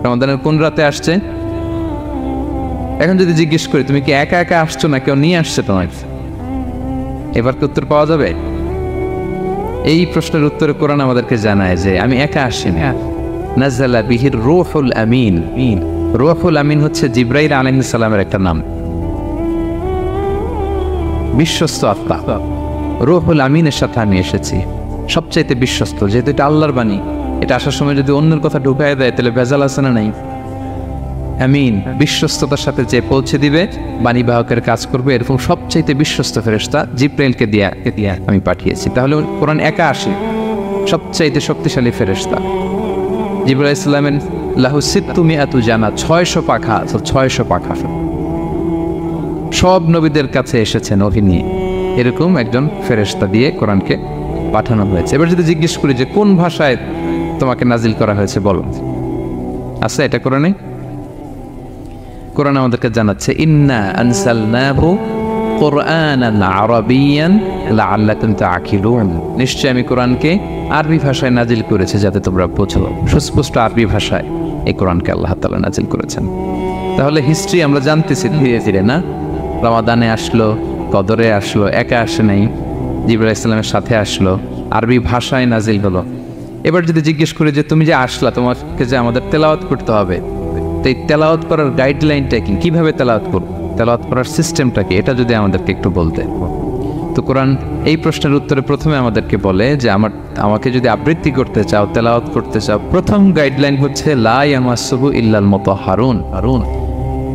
রমাদানের কোন রাতে আসছে? এখন যদি জিজ্ঞেস করি তুমি কি একা একা আসছো না কেউ নিয়ে আসছে তোমাকে, এবার কি উত্তর পাওয়া যাবে? এই প্রশ্নের উত্তরে কোরআন আমাদেরকে জানায় যে আমি একা আসি না। নাযালা বিহির রূহুল আমিন, রূহুল আমিন হচ্ছে জিবরাইল আলাইহিস সালামের একটা নাম, বিশ্বস্ত আত্মা। রূহুল আমিনের সাথে আমি এসেছি, সবচাইতে বিশ্বস্ত, যেহেতু এটা আল্লাহর বাণী। এটা আসার সময় যদি অন্যের কথা ঢুকায় দেয় তাহলে ভেজাল আছে না নাই? আমিন, বিশ্বস্ততার সাথে যে পৌঁছে দিবে, বাণী বাহকের কাজ করবে, এরকম সবচাইতে বিশ্বস্ত ফেরেশতা জিবরাইলকে দিয়ে আমি পাঠিয়েছি। তাহলে কোরআন একা আসে, সবচাইতে শক্তিশালী ফেরেশতা। জিবরাইল আলাইহিস সালামের লাহু সিত্তু মিআতু জানা, 600 পাখা, 600 পাখা সব নবীদের কাছে এসেছেন ওহী নিয়ে। এরকম একজন ফেরেশতা দিয়ে কোরআনকে পাঠানো হয়েছে। এবার যদি জিজ্ঞেস করি যে কোন ভাষায় তোমাকে নাজিল করা হয়েছে বলো, আছে এটা কোরআনে? কোরআন আমাদেরকে জানাচ্ছে ইন্না আনসালনাহু কুরআনান আরাবিয়ান লাআল্লাকুম তাআকিলুন, নিশ্চয় আমি কোরআনকে আরবি ভাষায় নাজিল করেছি যাতে তোমরা বোঝো। সুস্পষ্ট আরবি ভাষায় এই কোরআনকে আল্লাহ তাআলা নাজিল করেছেন। তাহলে হিস্ট্রি আমরা জানতেছি ধীরে ধীরে, না? রমাদানে আসলো, কদরে আসলো, একা আসে নাই, জিবরাইল আলাইহিস সালামের সাথে আসলো, আরবি ভাষায় নাজিল হলো। এবার যদি জিজ্ঞেস করি যে তুমি যে আসলা, তোমাকে যে আমাদের তেলাওয়াত করতে হবে, তো এই তেলাওয়াত করার গাইডলাইনটা কি, কিভাবে তেলাওয়াত করব, তেলাওয়াত করার সিস্টেমটা কি, এটা যদি আমাদেরকে একটু বলতে। তো কোরআন এই প্রশ্নের উত্তরে প্রথমে আমাদেরকে বলে যে আমাকে যদি আবৃত্তি করতে চাও, তেলাওয়াত করতে চাও, প্রথম গাইডলাইন হচ্ছে লা ইয়ামাসসুহু ইল্লাল মুতাহহারুন।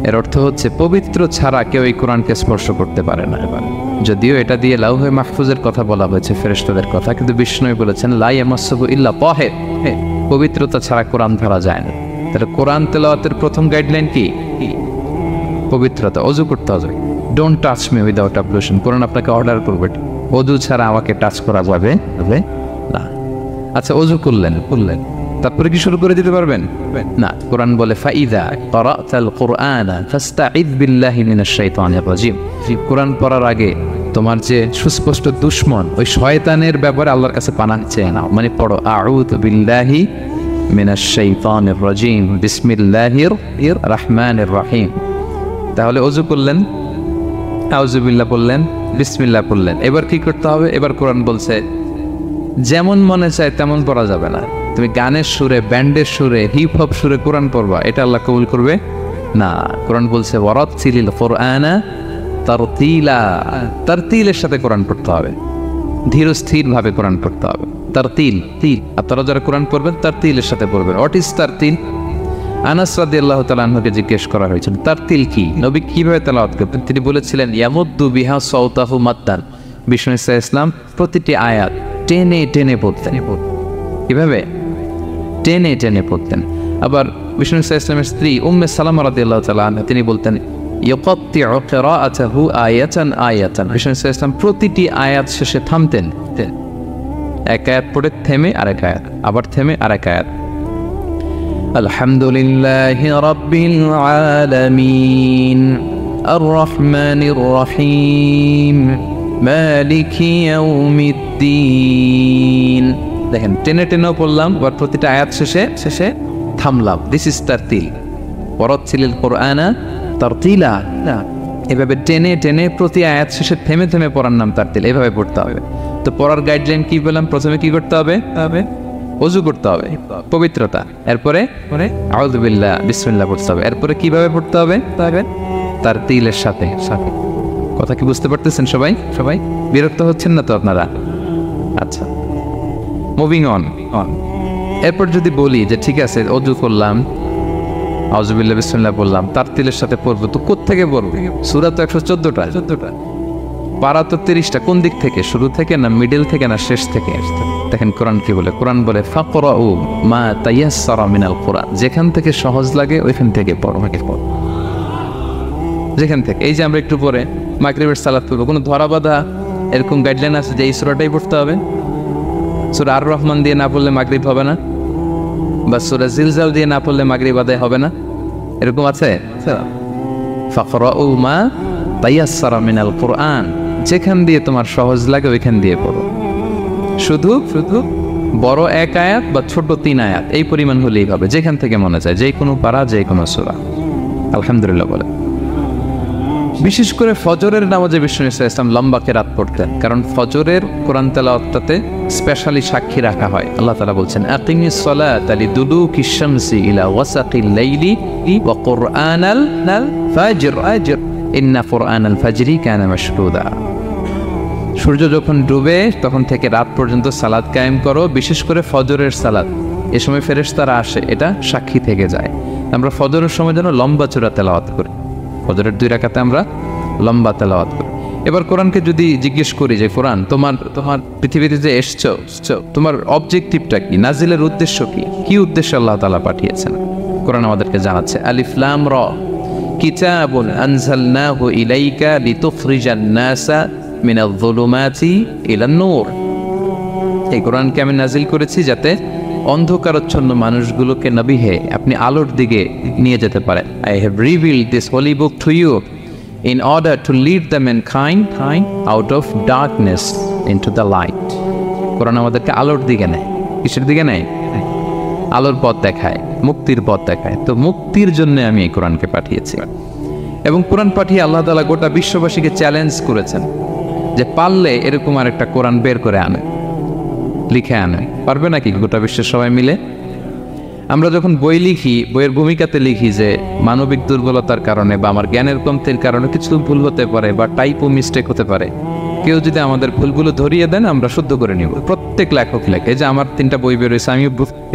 এর অর্থ হচ্ছে পবিত্র ছাড়া কেউ এই কোরআনকে স্পর্শ করতে পারে না। যদিও এটা দিয়ে লাউহে মাহফুজের কথা বলা হয়েছে, ফেরেশতাদের কথা, কিন্তু বিষ্ণু বলেছেন লা ইয়ামাসসুহু ইল্লা তাহির, পবিত্রতা ছাড়া কোরআন ধরা যায় না। তাহলে কোরআন তেলাওয়াতের প্রথম গাইডলাইন কি? পবিত্রতা, ওযু করতে হবে। Don't touch me without ablution. কোরআন আপনাকে অর্ডার করবে ওযু ছাড়া আমাকে টাচ করা যাবে না। আচ্ছা, ওযু করলেন, তারপরে কি শুরু করে দিতে পারবেন? না। কোরআন বলে ফাইদা ক্রাতাল কুরআনা ফাস্তাইদ বিল্লাহি মিনাশ শাইতানির রাজিম। কোরআন পড়ার আগে তোমার যে সুস্পষ্ট দুশমন ওই শয়তানের ব্যাপারে আল্লাহর কাছে পানাহ চেয়ে নাও। মানে পড়ো আউযু বিল্লাহি মিনাশ শাইতানির রাজিম বিসমিল্লাহির রহমানির রহিম। তাহলে ওযু করলেন, আউযু বিল্লাহ বললেন, বিসমিল্লাহ বললেন। এবার কি করতে হবে? এবার কোরআন বলছে যেমন মনে চায় তেমন পড়া যাবে না। তুমি গানের সুরে, ব্যান্ডের সুরে, হিপ হপ সুরে কোরআন পড়বা, এটা আল্লাহ কবুল করবে না। কোরআন বলছে ওয়ারাত্তিলিল কুরআনা তারতিলা, তারতিলের সাথে কোরআন পড়তে হবে, ধীর স্থির ভাবে কোরআন পড়তে হবে। তারতিল, আপনারা যারা কোরআন পড়বেন তারতিলের সাথে পড়বেন। What is তারতিল? আনাস রাদিয়াল্লাহু তাআলা আনহুকে জিজ্ঞেস করা হয়েছিল তারতিল কি, নবী কিভাবে তেলাওয়াত করতেন? তিনি বলেছিলেন ইয়ামুদ্দু বিহা সাওতাহু মাদ্দান। বিষ্ণু সাল্লাল্লাহু আলাইহি ওয়াসাল্লাম প্রতিটি আয়াত টেনে টেনে পড়তেন। কিভাবে? টেনে টেনে পড়তেন। আবার বিষ্ণু সাল্লাল্লাহু আলাইহি ওয়াসাল্লামের স্ত্রী উম্মে সালামা রাদিয়াল্লাহু তাআলা আনহা, তিনি বলতেন ইয়াকাত্তিউ কিরাআতাহু আয়াতান আয়াতান। বিষ্ণু সাল্লাল্লাহু আলাইহি ওয়াসাল্লাম প্রতিটি আয়াত শেষে থামতেন, এক আয়াত পড়ে থেমে আরেক আয়াত, আবার থেমে আরেক আয়াত। আলহামদুলিল্লাহি রাব্বিল আলামিন আর রহমানির রহিম মালিকি ইয়াউমিদ্দিন। দেখেন, টেনে টেনেও পড়লাম, আবার প্রতিটা আয়াত শেষে থামলাম। This is তারতিল। ওয়ারাত্তিলিল কুরআনা তারতিলা। এভাবে টেনে টেনে প্রতি আয়াত শেষে থেমে থেমে পড়ার নাম তারতিল। এভাবে পড়তে হবে। তো পড়ার গাইডলাইন কি বললাম? প্রথমে কি করতে হবে? ওযু করতে হবে, পবিত্রতা। এরপরে আউযু বিল্লাহ, বিসমিল্লাহ পড়তে হবে। এরপরে কিভাবে পড়তে হবে? তারতিলের সাথে। কথা কি বুঝতে পারতেছেন সবাই? বিরক্ত হচ্ছেন না তো আপনারা? আচ্ছা, মুভিং অন। এরপর যদি বলি যে ঠিক আছে ওযু করলাম, আউযু বিল্লাহ বিসমিল্লাহ বললাম, তারতিলের সাথে পড়বো, তো কোত্থেকে পড়বো? সূরা তো 114টা, পারা তো 30টা। কোন দিক থেকে? শুরু থেকে না মিডল থেকে না শেষ থেকে? দেখেন কোরআন কি বলে। কোরআন বলে ফাকরাউ মা তায়াসসারা মিনাল কুরআন। যেখান থেকে সহজ লাগে ওইখান থেকে পড়ো, যেখান থেকে। এই যে আমরা একটু পরে মাগরিবের সালাত পড়বো, কোনো ধরা বাঁধা এরকম গাইডলাইন আছে যে এই সূরাটাই পড়তে হবে? সূরা আর রহমান দিয়ে না পড়লে মাগরিব হবে না, বা সূরা জিলজাল দিয়ে না পড়লে মাগরিব আদায় হবে না, এরকম আছে? ফাকরাউ মা তায়াসসারা মিনাল কুরআন। যেখান দিয়ে তোমার সহজ লাগে ওইখান দিয়ে পড়ো। শুধু বড় এক আয়াত বা ছোট 3 আয়াত এই পরিমাণ হলেই হবে, যেখান থেকে মনে চায়, যে কোনো পারা, যে কোনো সূরা। আলহামদুলিল্লাহ বলে। বিশেষ করে ফজরের নামাজে বিষ্ণু সাল্লাল্লাহু আলাইহি ওয়াসাল্লাম লম্বা কিরাত পড়তেন, কারণ ফজরের কোরআন তেলাওয়াতটাতে স্পেশালি সাক্ষী রাখা হয়। আল্লাহ তাআলা বলছেন আকিমিস সালাতা লিদুলুকিশ শামসি ইলা ওয়াসাকিল লাইলি ওয়া কুরআনাল ফাজর ইন্না কুরআনাল ফাজরি কানা মাশহুদা। সূর্য যখন ডুবে তখন থেকে রাত পর্যন্ত সালাত কায়েম করো, বিশেষ করে ফজরের সালাত। এ সময় ফেরেশতারা আসে, এটা সাক্ষী থেকে যায়। আমরা ফজরের সময় যেন লম্বা চূড়া তেলাওয়াত করি, ফজরের 2 রাকাতে আমরা লম্বা তেলাওয়াত করি। এবার কোরআনকে যদি জিজ্ঞেস করি যে কোরআন তোমার পৃথিবীতে যে এসছো, তোমার অবজেক্টিভটা কি, নাজিলের উদ্দেশ্য কি উদ্দেশ্যে আল্লাহ তাআলা পাঠিয়েছেন? কোরআন আমাদেরকে জানাচ্ছে আলিফ লাম র কিতাবুন আনজালনাহু ইলাইকা লিতুখরিজান নাসা মিনাল যুলুমাতি ইলান নূর। এই কোরআনকে আমি নাজিল করেছি যাতে অন্ধকারাচ্ছন্ন মানুষগুলোকে নবী হে আপনি আলোর দিকে নিয়ে যেতে পারেন। I have revealed this holy book to you in order to lead the mankind out of darkness into the light. কোরআন আমাদেরকে আলোর দিকে নেয়। কিসের দিকে নেয়? আলোর পথ দেখায়, মুক্তির পথ দেখায়। তো মুক্তির জন্য আমি এই কোরআনকে পাঠিয়েছি। এবং কোরআন পাঠিয়ে আল্লাহ তাআলা গোটা বিশ্ববাসীকে চ্যালেঞ্জ করেছেন যে পারলে এরকম আরেকটা কোরআন বের করে আনে, লিখে আনে। পারবে নাকি গোটা বিশ্বের সবাই মিলে? আমরা যখন বই লিখি, বইয়ের ভূমিকাতে লিখি যে মানবিক দুর্বলতার কারণে বা আমার জ্ঞানের কমতির কারণে কিছু ভুল হতে পারে বা টাইপো মিস্টেক হতে পারে, কেউ যদি আমাদের ভুলগুলো ধরিয়ে দেন আমরা শুদ্ধ করে নিব। প্রত্যেক লেখক লেখে যে আমার 3টা বই বেরোয়েছে, আমি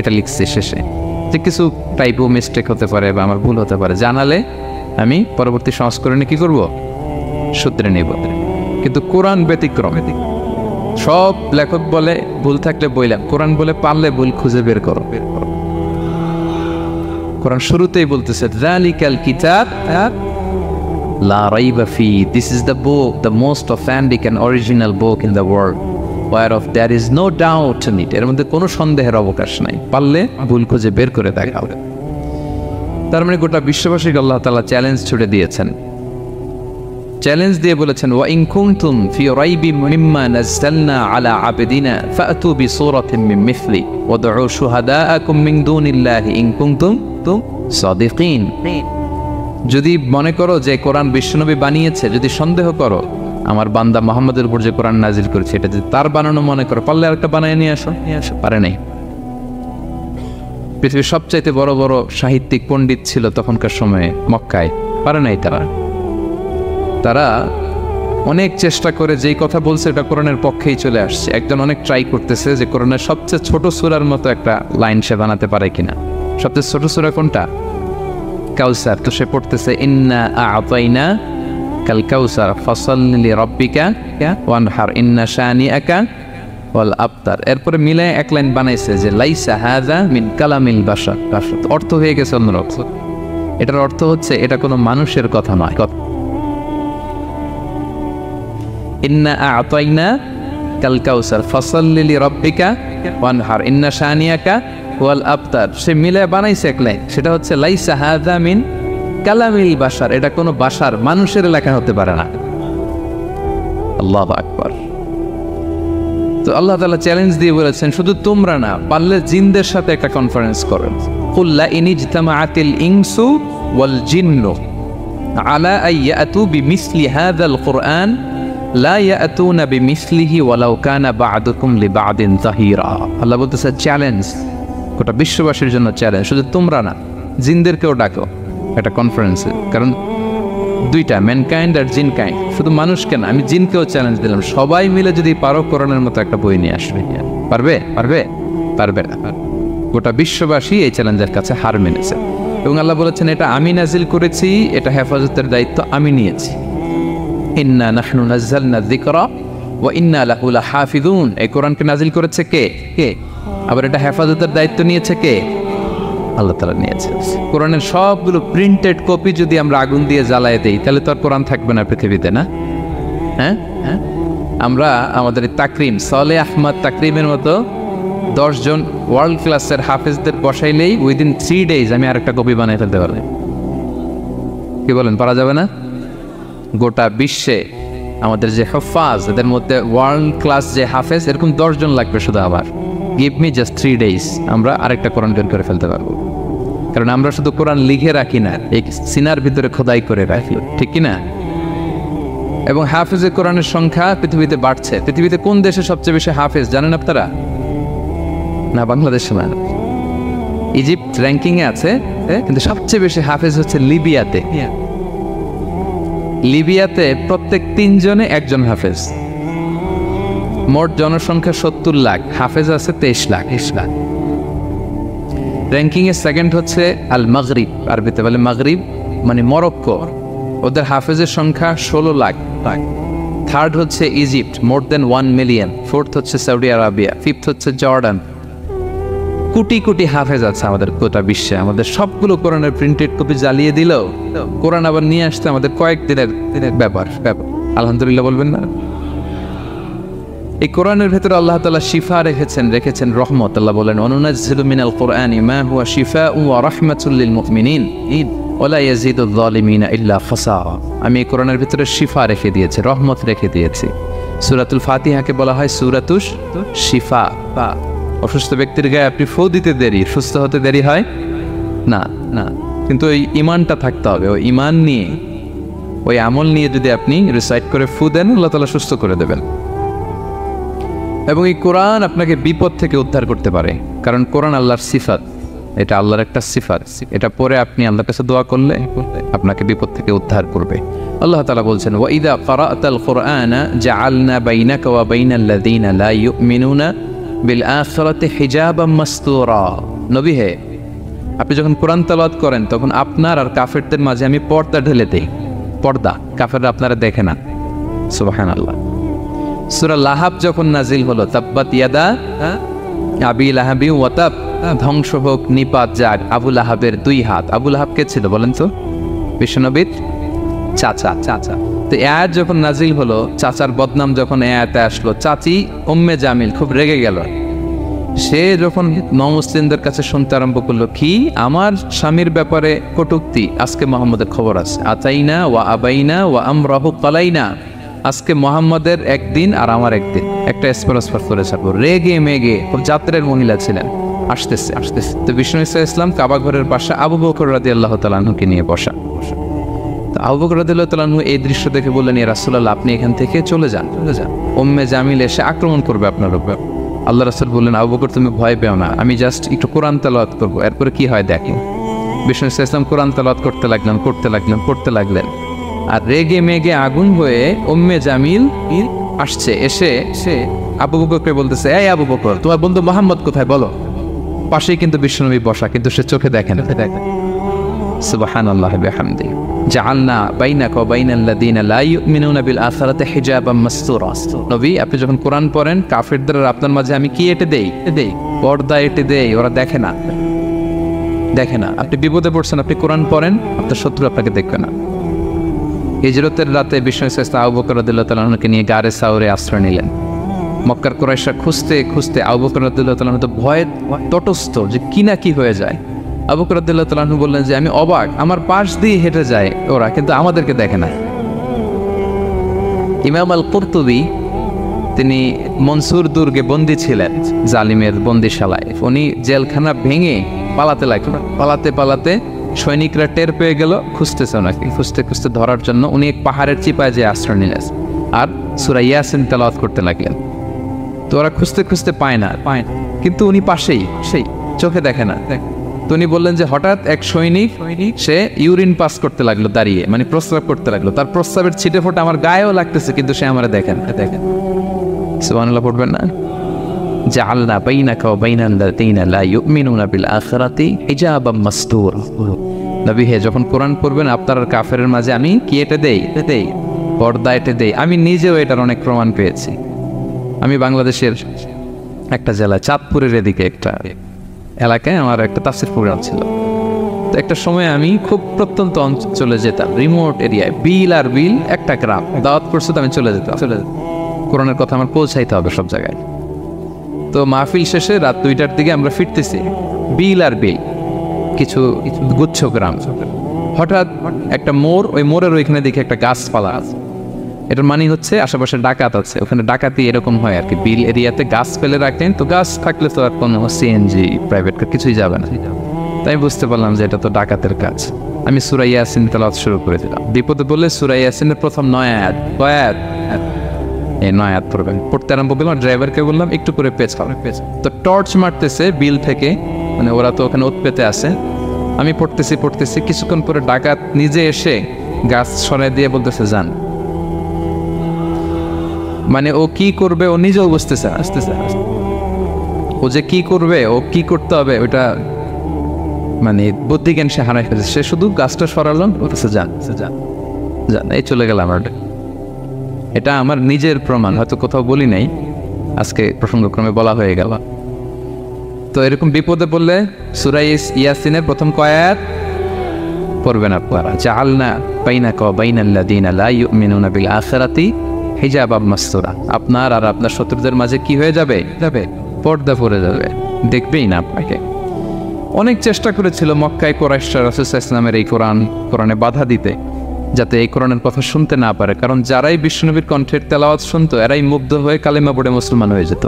এটা লিখছি শেষে, যে কিছু টাইপো মিস্টেক হতে পারে বা আমার ভুল হতে পারে, জানালে আমি পরবর্তী সংস্করণে কি করব? শুধরে নিব। কিন্তু কোরআন ব্যতিক্রম। সব লেখক বলে ভুল থাকলে বইলাম, কোরআন বলে পারলে ভুল খুঁজে বের করো। কোরআন শুরুতেই বলতেছে যালিকাল কিতাব লা রাইবা ফি, this is the book, the most authentic and original book in the world, whereof there is no doubt in it, এর মধ্যে কোনো সন্দেহের অবকাশ নাই। পারলে ভুল খুঁজে বের করে দেখাও। তার মানে গোটা বিশ্ববাসীকে আল্লাহ তাআলা চ্যালেঞ্জ ছুড়ে দিয়েছেন। চ্যালেঞ্জ দিয়ে বলেছেন ওয়া ইন কুনতুম ফি রাইবিম মিম্মা নাযালনা আলা আবদিনা ফাতু বিসূরাতিন মিন মিসলি ওয়াদউ শুহাদাআকুম মিন দুনিল্লাহি ইন কুনতুম সাদিকিন। যদি মনে করো যে কোরআন বিশ্বনবী বানিয়েছে, যদি সন্দেহ করো আমার বান্দা মুহাম্মদের উপর যে কোরআন নাজিল করেছে এটা যদি তার বানানো মনে করো, পারলে আরেকটা বানায় নিয়ে আসো। পারে নাই। পৃথিবীর সবচাইতে বড় বড় সাহিত্যিক পণ্ডিত ছিল তখনকার সময়ে মক্কায়, পারে নাই তারা অনেক চেষ্টা করে যেই কথা বলছে এটা কোরআনের পক্ষেই চলে আসছে। একজন অনেক ট্রাই করতেছে যে কোরআনের সবচেয়ে ছোট সূরার মতো একটা লাইন সে বানাতে পারে কিনা। সবচেয়ে ছোট সূরা কোনটা? কাউসার। তো সে পড়তেছে ইন্না আ'তাইনা কাল কাউসার ফাসাল্লি লিরাব্বিকা ওয়ানহার ইন্না শানিআকা ওয়াল আবতার। এরপরে মিলে এক লাইন বানাইছে যে লাইসা হাযা মিন কালামিল বাশার। অর্থ হয়ে গেছে অন্যরকম। এটার অর্থ হচ্ছে এটা কোনো মানুষের কথা নয়। ইন্না আ'তাইনা কাল কাউসার ফাসাল্লি লিরাব্বিকা ওয়ানহার ইন্না শানিআকা ওয়াল আবতার। সে মিলে বানাইছে এক লাইন, সেটা হচ্ছে লাইসা হাযা মিন কালামিল বাশার, এটা কোনো বাশার মানুষের লেখা হতে পারে না। আল্লাহু আকবার। তো আল্লাহ তাআলা চ্যালেঞ্জ দিয়ে বলেছেন শুধু তোমরা না, পারলে জিনদের সাথে একটা কনফারেন্স করো। কুল লা ইনজতামাআতিল ইনসু ওয়াল জিন্নু আলা আইয়াতু বিমিসলি হাযাল কুরআন লা ইয়াতুনা বিমিসলিহি ওয়ালাউ কানা বা'দুকুম লিবা'দিন যাহিরা। আল্লাহ বলতেছে চ্যালেঞ্জ, গোটা বিশ্ববাসীর জন্য চ্যালেঞ্জ। শুধু তোমরা না, জিনদেরকেও ডাকো একটা কনফারেন্সে। কারণ দুইটা, ম্যানকাইন্ড আর জিনকাইন্ড। শুধু মানুষকে না, আমি জিনকেও চ্যালেঞ্জ দিলাম, সবাই মিলে যদি পারো কোরআনের মতো একটা বই নিয়ে আসবে। পারবে না। গোটা বিশ্ববাসী এই চ্যালেঞ্জের কাছে হার মেনেছে। এবং আল্লাহ বলেছেন এটা আমি নাজিল করেছি, এটা হেফাজতের দায়িত্ব আমি নিয়েছি। ইন্না নাহনু নাযালনা যিকরা ওয়া ইন্না লাহু লাহাফিজুন। এই কোরআনকে নাজিল করেছে কে? আবার এটা হেফাজতের দায়িত্ব নিয়েছে কে? আল্লাহ তাআলা নিয়েছে। কোরআনের সবগুলো প্রিন্টেড কপি যদি আমরা আগুন দিয়ে জ্বালায় দেই তাহলে তো আর কোরআন থাকবে না পৃথিবীতে, না? হ্যাঁ, আমরা আমাদের তাকরিম সালেহ আহমদ তাকরিমের মতো 10 জন ওয়ার্ল্ড ক্লাসের হাফেজদের বসাইলেই উইদিন 3 days আমি আরেকটা কপি বানিয়ে ফেলতে পারবো। কি বলেন, পারা যাবে না? গোটা বিশ্বে আমাদের যে হুফাজ, এদের মধ্যে ওয়ার্ল্ড ক্লাস যে হাফেজ, এরকম 10 জন লাগবে শুধু। আবার গিভ মি জাস্ট 3 days, আমরা আরেকটা কোরআন বের করে ফেলতে পারবো। কারণ আমরা শুধু কোরআন লিখে রাখি না, এই সিনার ভিতরে খোদাই করে রাখি, ঠিক কি না? এবং হাফেজে কোরআনের সংখ্যা পৃথিবীতে বাড়ছে। পৃথিবীতে কোন দেশে সবচেয়ে বেশি হাফেজ জানেন আপনারা? না, বাংলাদেশে না। ইজিপ্ট র্যাঙ্কিংয়ে আছে, কিন্তু সবচেয়ে বেশি হাফেজ হচ্ছে লিবিয়াতে। লিবিয়াতে প্রত্যেক 3 জনে 1 জন হাফেজ। মোট জনসংখ্যা 70 লাখ, হাফেজ আছে 23 লাখ। র্যাঙ্কিংয়ে সেকেন্ড হচ্ছে আল মাগরিব, আরবিতে বলে মাগরিব মানে মরক্কো। ওদের হাফেজের সংখ্যা 16 লাখ। থার্ড হচ্ছে ইজিপ্ট, মোর দেন 1 মিলিয়ন। ফোর্থ হচ্ছে সৌদি আরবিয়া, ফিফথ হচ্ছে জর্ডান। কোটি কোটি হাফেজ আছে আমাদের গোটা বিশ্বে। আমাদের সবগুলো কোরআনের প্রিন্টেড কপি জ্বালিয়ে দিল, কোরআন আবার নিয়ে আসতে আমাদের কয়েকদিনের ব্যাপার। আলহামদুলিল্লাহ বলবেন না? এই কোরআনের ভেতরে আল্লাহ তাআলা শিফা রেখেছেন রহমত। আল্লাহ বলেন, অনুনাজ্জিলু মিনাল কোরআনি মা হুয়া শিফাউ ওয়া রাহমাতুল লিল মুমিনিন ওয়ালা ইয়াজিদুয যালিমিনা ইল্লা খাসারা। আমি এই কোরআনের ভিতরে শিফা রেখে দিয়েছি, রহমত রেখে দিয়েছি। সূরাতুল ফাতিহাকে বলা হয় সূরাতুশ শিফা। অসুস্থ ব্যক্তির গায়ে আপনি ফু দিতে দেরি, সুস্থ হতে দেরি হয় না না, কিন্তু ওই ইমানটা থাকতে হবে। ওই ইমান নিয়ে, ওই আমল নিয়ে যদি আপনি রিসাইট করে ফু দেন, আল্লাহ তাআলা সুস্থ করে দেবেন। এবং এই কোরআন আপনাকে বিপদ থেকে উদ্ধার করতে পারে, কারণ কোরআন আল্লাহর সিফাত, এটা আল্লাহর একটা সিফাত। এটা পরে আপনি আল্লাহর কাছে দোয়া করলে আপনাকে বিপদ থেকে উদ্ধার করবে। আল্লাহ তাআলা বলছেন, ওয়া ইযা ক্বারা'তাল কুরআনা জাআলনা বাইনাকা ওয়া বাইনাল লাযীনা লা ইউমিনুনা বিল আখিরাতি হিজাবাম মাসতুরা। নবী হে, আপনি যখন কোরআন তেলাওয়াত করেন তখন আপনার আর কাফেরদের মাঝে আমি পর্দা ঢেলে দেই। পর্দা, কাফেররা আপনারা দেখে না। সুবহানাল্লাহ। সূরা লাহাব যখন নাজিল হলো, তাব্বাত ইয়াদা আবি লাহাবি ওয়া তাব, ধ্বংস হোক নিপাত যাক আবু লাহাবের 2 হাত। আবু লাহাব কে ছিল বলেন তো? বিশ্বনবীর চাচা। তো আয়াত যখন নাজিল হলো, চাচার বদনাম যখন আয়াতে আসলো, চাচি উম্মে জামিল খুব রেগে গেল। সে যখন নমুসলিমদের কাছে শুনতে আরম্ভ করলো, কি আমার স্বামীর ব্যাপারে কটূক্তি, আজকে মুহাম্মদের খবর আছে। আতাইনা ওয়া আবাইনা ওয়া আমরাহু কালাইনা, আজকে মুহাম্মদের একদিন আর আমার একদিন, একটা স্পরস্পর করে ছাড়বো। রেগে মেগে, খুব জাত্রের মহিলা ছিলেন। আসতেছে। তো বিষ্ণু ইসলাম কাবা ঘরের পাশে আবু বকর রাদিয়াল্লাহু তাআলা আনহুকে নিয়ে বসা। তো আবু বকর রাদিয়াল্লাহু তাআলা আনহু এই দৃশ্য দেখে বললেন, ইয়া রাসূলুল্লাহ, আপনি এখান থেকে চলে যান। উম্মে জামিল এসে আক্রমণ করবে আপনার উপর। আল্লাহ রাসূল বললেন, আবু বকর তুমি ভয় পেও না, আমি জাস্ট একটু কোরআন তেলাওয়াত করবো, এরপরে কি হয় দেখো। বিষ্ণু ইসলাম কোরআন তেলাওয়াত করতে লাগলেন। আর রেগে মেগে আগুন হয়ে উম্মে জামিল আসছে। এসে আবু বকরকে বলতেছে, এই আবু বকর, তোমার বন্ধু মুহাম্মদ কোথায় বলো। পাশেই কিন্তু বিশ্বনবী বসা, কিন্তু সে চোখে দেখে না। সুবহানাল্লাহি ওয়া বিহামদিহি জাআলনা বাইনাকা ওয়া বাইনাল লাযীনা লা ইউমিনুনা বিল আখিরাতি হিজাবাম মাসতুরা। নবী, আপনি যখন কোরআন পড়েন, কাফেরদের আর আপনার মাঝে আমি কি এঁটে দেই? পর্দা এঁটে দেই, ওরা দেখে না। আপনি বিপদে পড়ছেন, আপনি কোরআন পড়েন, আপনার শত্রু আপনাকে দেখবে না। হিজরতের রাতে বিষ্ণু ইসলাম আবু বকর রাদিয়াল্লাহু তাআলা আনহুকে নিয়ে গারে সাউরে আশ্রয় নিলেন। মক্কার কুরাইশরা খুঁজতে আবু বকর রাদিয়াল্লাহু তাআলা আনহু তো ভয়ে তটস্থ, যে কি না কি হয়ে যায়। আবু বকর রাদিয়াল্লাহু তাআলা আনহু বললেন যে আমি অবাক, আমার পাশ দিয়ে হেঁটে যায় ওরা, কিন্তু আমাদেরকে দেখে না। ইমাম আল কুরতুবী, তিনি মনসুর দুর্গে বন্দী ছিলেন, জালিমের বন্দিশালায়। উনি জেলখানা ভেঙে পালাতে সৈনিকরা টের পেয়ে গেল, খুঁজতেছে ওনাকে। খুঁজতে ধরার জন্য উনি এক পাহাড়ের চিপায় যে আশ্রয় নিলেন আর সূরা ইয়াসিন তেলাওয়াত করতে লাগলেন। তো ওরা খুঁজতে পায় না, কিন্তু উনি পাশেই, সেই চোখে দেখে না। তো উনি বললেন যে হঠাৎ এক সৈনিক সে ইউরিন পাস করতে লাগলো দাঁড়িয়ে, মানে প্রস্রাব করতে লাগলো। তার প্রস্রাবের ছিটে ফোঁটা আমার গায়েও লাগতেছে, কিন্তু সে আমারে দেখেন। সুবহানাল্লাহ পড়বেন না? জাআলনা বাইনাকা ওয়া বাইনাল লাযীনা লা ইউমিনুনা বিল আখিরাতি হিজাবাম মাসতুরা। নবী হে, যখন কোরআন পড়বেন, আপনার আর কাফেরের মাঝে আমি কি এঁটে দেই? পর্দা এঁটে দেই। আমি নিজেও এটার অনেক প্রমাণ পেয়েছি। আমি বাংলাদেশের একটা জেলায়, চাঁদপুরের এদিকে একটা এলাকায় আমার একটা তাফসীর প্রোগ্রাম ছিল। তো একটা সময় আমি খুব প্রত্যন্ত অঞ্চলে যেতাম, রিমোট এরিয়ায়, বিল একটা গ্রাম। দাওয়াত করছে তো আমি চলে যেতাম। কোরআনের কথা আমার পৌঁছাইতে হবে সব জায়গায়। তো মাহফিল শেষে রাত 2টার দিকে আমরা ফিরতেছি, বিল কিছু গুচ্ছ গ্রাম। হঠাৎ একটা মোড়, ওই মোড়ের ওইখানে দেখি একটা গাছপালা আছে। এটার মানে হচ্ছে আশেপাশে ডাকাত আছে, ওখানে ডাকাতি এরকম হয় আর কি। বিল এরিয়াতে গাছ ফেলে রাখেন, তো গাছ থাকলে তো আর কোনো সিএনজি প্রাইভেট কার কিছুই যাবে না। তাই বুঝতে পারলাম যে এটা তো ডাকাতের কাজ। আমি সূরা ইয়াসিন তেলাওয়াত শুরু করে দিলাম। বিপদে বলে সূরা ইয়াসিনের প্রথম 9 আয়াত, এই 9 আয়াত পড়তে আরম্ভ করলাম। ড্রাইভারকে বললাম একটু করে পেছ। তো টর্চ মারতেছে বিল থেকে, মানে ওরা তো ওখানে উৎপেতে আছে। আমি পড়তেছি, কিছুক্ষণ পরে ডাকাত নিজে এসে গাছ সরাই দিয়ে বলতেছে যান। মানে ও কি করবে ও নিজেও বুঝতেছে, ও যে কি করবে, ও কি করতে হবে, ওটা মানে বুদ্ধিজ্ঞান সে হারাই ফেলেছে। সে শুধু গাছটা সরালো, বলতেছে যান, এই চলে গেলাম। এটা আমার নিজের প্রমাণ, হয়তো কোথাও বলি নাই, আজকে প্রসঙ্গক্রমে বলা হয়ে গেল। তো এরকম বিপদে পড়লে সূরা ইয়াসিনের প্রথম কয়াত পড়বেন আপনারা। জাআলনা বাইনাকা ওয়া বাইনাল্লাযীনা লা ইউমিনুনা বিল আখিরাতি হিজাবাম মাসতুরা। আপনার আর আপনার শত্রুদের মাঝে কি হয়ে যাবে? পর্দা পড়ে যাবে, দেখবেই না আপনাকে। অনেক চেষ্টা করেছিল মক্কায় কুরাইশরা রাসূল সাল্লাল্লাহু আলাইহি ওয়াসাল্লামের এই কোরআনে বাধা দিতে, যাতে এই কোরআনের কথা শুনতে না পারে। কারণ যারাই বিশ্বনবীর কণ্ঠের তেলাওয়াত শুনতো এরাই মুগ্ধ হয়ে কালেমা পড়ে মুসলমান হয়ে যেত।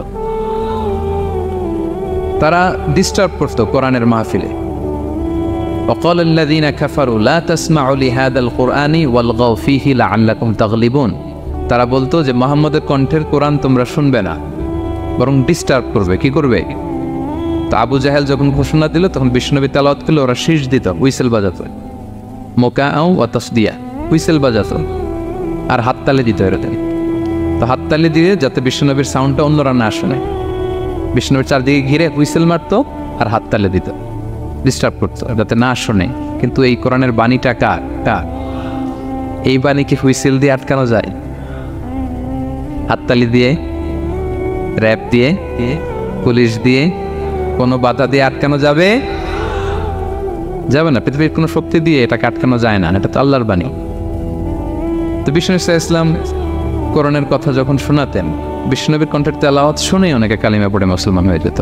তারা ডিস্টার্ব করতো কোরআনের মাহফিলে। وقال الذين كفروا لا تسمعوا لهذا القرآن والغوا فيه لعلكم تغلبون। তারা বলতো যে মুহাম্মদের কণ্ঠের কোরআন তোমরা শুনবে না, বরং ডিস্টার্ব করবে। কি করবে? তো আবু জাহেল যখন ঘোষণা দিল তখন বিশ্বনবী তেলাওয়াত করলে ওরা শীষ দিত, হুইসেল বাজাতো, মোকাআউ ওয়া তাসদিয়া, হুইসেল বাজাতো আর হাততালি দিত এরকম। তো হাততালি দিয়ে যাতে বিশ্বনবীর সাউন্ডটা অন্যরা না শোনে, বিশ্বনবীর চারদিকে ঘিরে হুইসেল মারতো আর হাততালি দিত, ডিস্টার্ব করতো যাতে না শোনে। কিন্তু এই কোরআনের বাণীটা কার? এই বাণী কি হুইসেল দিয়ে আটকানো যায়? হাততালি দিয়ে, র‍্যাপ দিয়ে, পুলিশ দিয়ে, কোনো বাধা দিয়ে আটকানো যাবে? যাবে না। পৃথিবীর কোনো শক্তি দিয়ে এটাকে আটকানো যায় না, এটা তো আল্লাহর বাণী। তো বিষ্ণু ইসলাম কোরআনের কথা যখন শোনাতেন, বিষ্ণুনবীর কণ্ঠের তেলাওয়াত শুনেই অনেকে কালিমা পড়ে মুসলমান হয়ে যেত।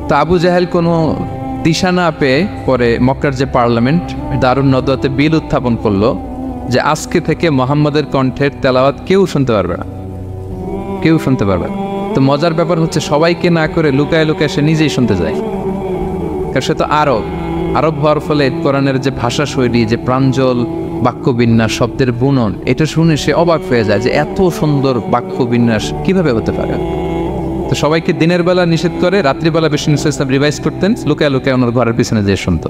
তো আবু জাহেল কোনো দিশা না পেয়ে পরে মক্কার যে পার্লামেন্ট দারুন নদওয়াতে বিল উত্থাপন করলো যে আজকে থেকে মুহাম্মদের কণ্ঠের তেলাওয়াত কেউ শুনতে পারবে না, কেউ শুনতে পারবে না। তো মজার ব্যাপার হচ্ছে সবাইকে না করে লুকায় লুকায় সে নিজেই শুনতে যায়। কারণ সে তো আরব হওয়ার ফলে কোরআনের যে ভাষা শৈলী, যে প্রাঞ্জল বাক্যবিন্যাস, শব্দের বুনন, এটা শুনে সে অবাক হয়ে যায় যে এত সুন্দর বাক্যবিন্যাস কিভাবে হতে পারে। তো সবাইকে দিনের বেলা নিষেধ করে, রাত্রিবেলা বিষ্ণু ইসলাম রিভাইজ করতেন, লুকায় লুকায় ওনার ঘরের পিছনে যেয়ে শুনতো।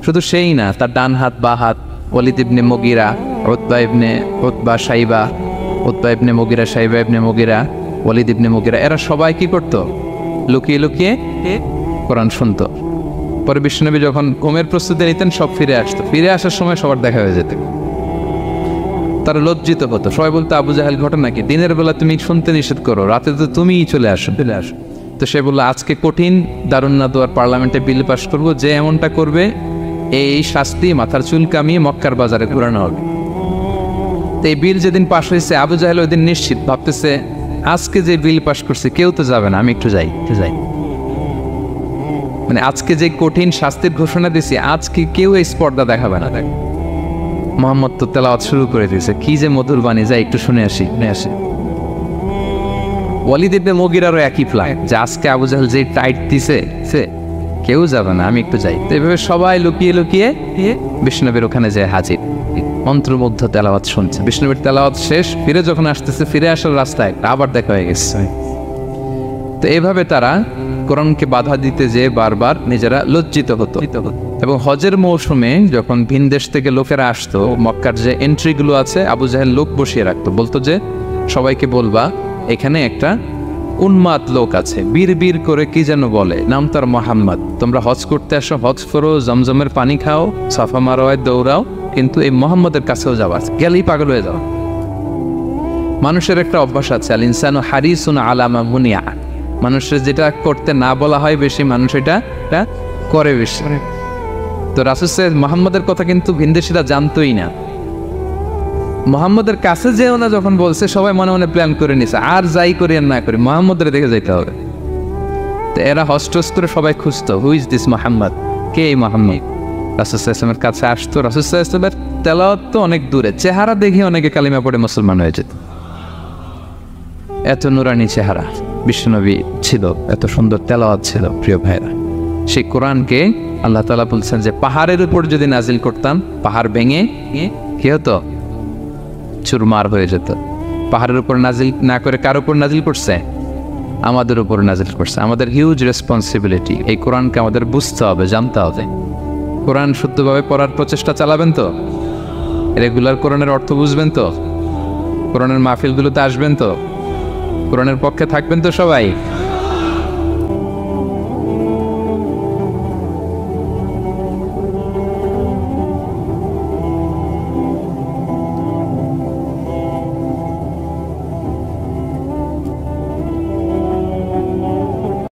শুধু সেই না, তার ডান হাত বা হাত ওয়ালিদ ইবনে মুগিরা, উতবা ইবনে মুগিরা, শাইবা ইবনে মুগিরা, ওয়ালিদ ইবনে মুগিরা, এরা সবাই কি করতো? লুকিয়ে লুকিয়ে কোরআন শুনতো। পরে বিশ্বনবী যখন ঘুমের প্রস্তুতি নিতেন সব ফিরে আসতো, ফিরে আসার সময় সবার দেখা হয়ে যেত। তারা লজ্জিত হতো, সবাই বলতো আবু জাহেল ঘটনা কি? দিনের বেলা তুমি শুনতে নিষেধ করো, রাতে তো তুমিই চলে আসো। তো সে বললো আজকে কঠিন দারুন নাদওয়ার পার্লামেন্টে বিল পাস করবো, যে এমনটা করবে এই শাস্তি মাথার চুল কামিয়ে মক্কার বাজারে ঘুরানো হবে। তো এই বিল যেদিন পাশ হয়েছে আবু জাহেল ওই দিন নিশ্চিত ভাবতেছে আজকে যে বিল পাস করছে কেউ তো যাবে না, আমি একটু যাই। মানে আজকে যে কঠিন শাস্তির ঘোষণা দিছি, আজকে কেউ এই স্পর্ধা দেখাবে না। মুহাম্মদ তো তেলাওয়াত শুরু করে দিয়েছে, কি যে মধুর বাণী, যাই একটু শুনে আসি। ওয়ালিদ ইবনে মুগিরারও একই প্ল্যান যে আজকে আবু জাহেল যে টাইট দিছে কেউ যাবে না, আমি একটু যাই। তো এইভাবে সবাই লুকিয়ে লুকিয়ে বিষ্ণুনবীর ওখানে যায় হাজির, মন্ত্রমুগ্ধ তেলাওয়াত শুনছে। বিষ্ণুনবীর তেলাওয়াত শেষ, ফিরে যখন আসতেছে, ফিরে আসার রাস্তায় আবার দেখা হয়ে গেছে। তো এইভাবে তারা কোরআনকে বাধা দিতে যেয়ে বারবার নিজেরা লজ্জিত হতো। এবং হজের মৌসুমে যখন ভিন দেশ থেকে লোকেরা আসতো, মক্কার যে এন্ট্রিগুলো আছে আবু জাহেল লোক বসিয়ে রাখতো, বলতো যে সবাইকে বলবা এখানে একটা উন্মাদ লোক আছে, বীর করে কি যেন বলে, নাম তার মুহাম্মদ। তোমরা হজ করতে আসো, হজ করো, জমজমের পানি খাও, সাফা মারওয়ায় দৌড়াও, কিন্তু এই মুহাম্মদের কাছেও যাওয়া, গেলেই পাগল হয়ে যাও। মানুষের একটা অভ্যাস আছে, আল ইনসানু হারিসুন আলা মা মুনিয়া, মানুষের যেটা করতে না বলা হয় বেশি, মানুষ এটা করে বেশি। তো রাসূল সাল্লাল্লাহু মুহাম্মদের কথা কিন্তু ভিনদেশীরা জানতোই না। মুহাম্মদের কাছে যেও না যখন বলছে, সবাই মনে মনে প্ল্যান করে নিছে, আর যাই করি আর না করি মুহাম্মদের দেখে যাইতে হবে। তো এরা হস্টস করে সবাই খুঁজতো, হু ইজ দিস মুহাম্মদ, কে এই মুহাম্মদ? রাসূল সাল্লাল্লাহু আলাইহি ওয়াসাল্লামের কাছে আসতো, রাসূল সাল্লাল্লাহু আলাইহি ওয়াসাল্লামের তেলাওয়াত তো অনেক দূরে, চেহারা দেখে অনেকে কালিমা পড়ে মুসলমান হয়ে যেত। এত নুরানি চেহারা বিশ্বনবী ছিল, এত সুন্দর তেলাওয়াত ছিল। প্রিয় ভাইরা, সেই কোরআনকে আল্লাহ তাআলা বলছেন যে পাহাড়ের উপর যদি নাজিল করতাম, পাহাড় ভেঙে কি হতো? চুরমার হয়ে যেত। পাহাড়ের উপর নাজিল না করে কার উপর নাজিল করছে? আমাদের উপর নাজিল করছে। আমাদের হিউজ রেসপন্সিবিলিটি, এই কোরআনকে আমাদের বুঝতে হবে, জানতে হবে। কোরআন শুদ্ধভাবে পড়ার প্রচেষ্টা চালাবেন তো? রেগুলার কোরআনের অর্থ বুঝবেন তো? কোরআনের মাহফিলগুলোতে আসবেন তো? কোরআনের পক্ষে থাকবেন তো সবাই?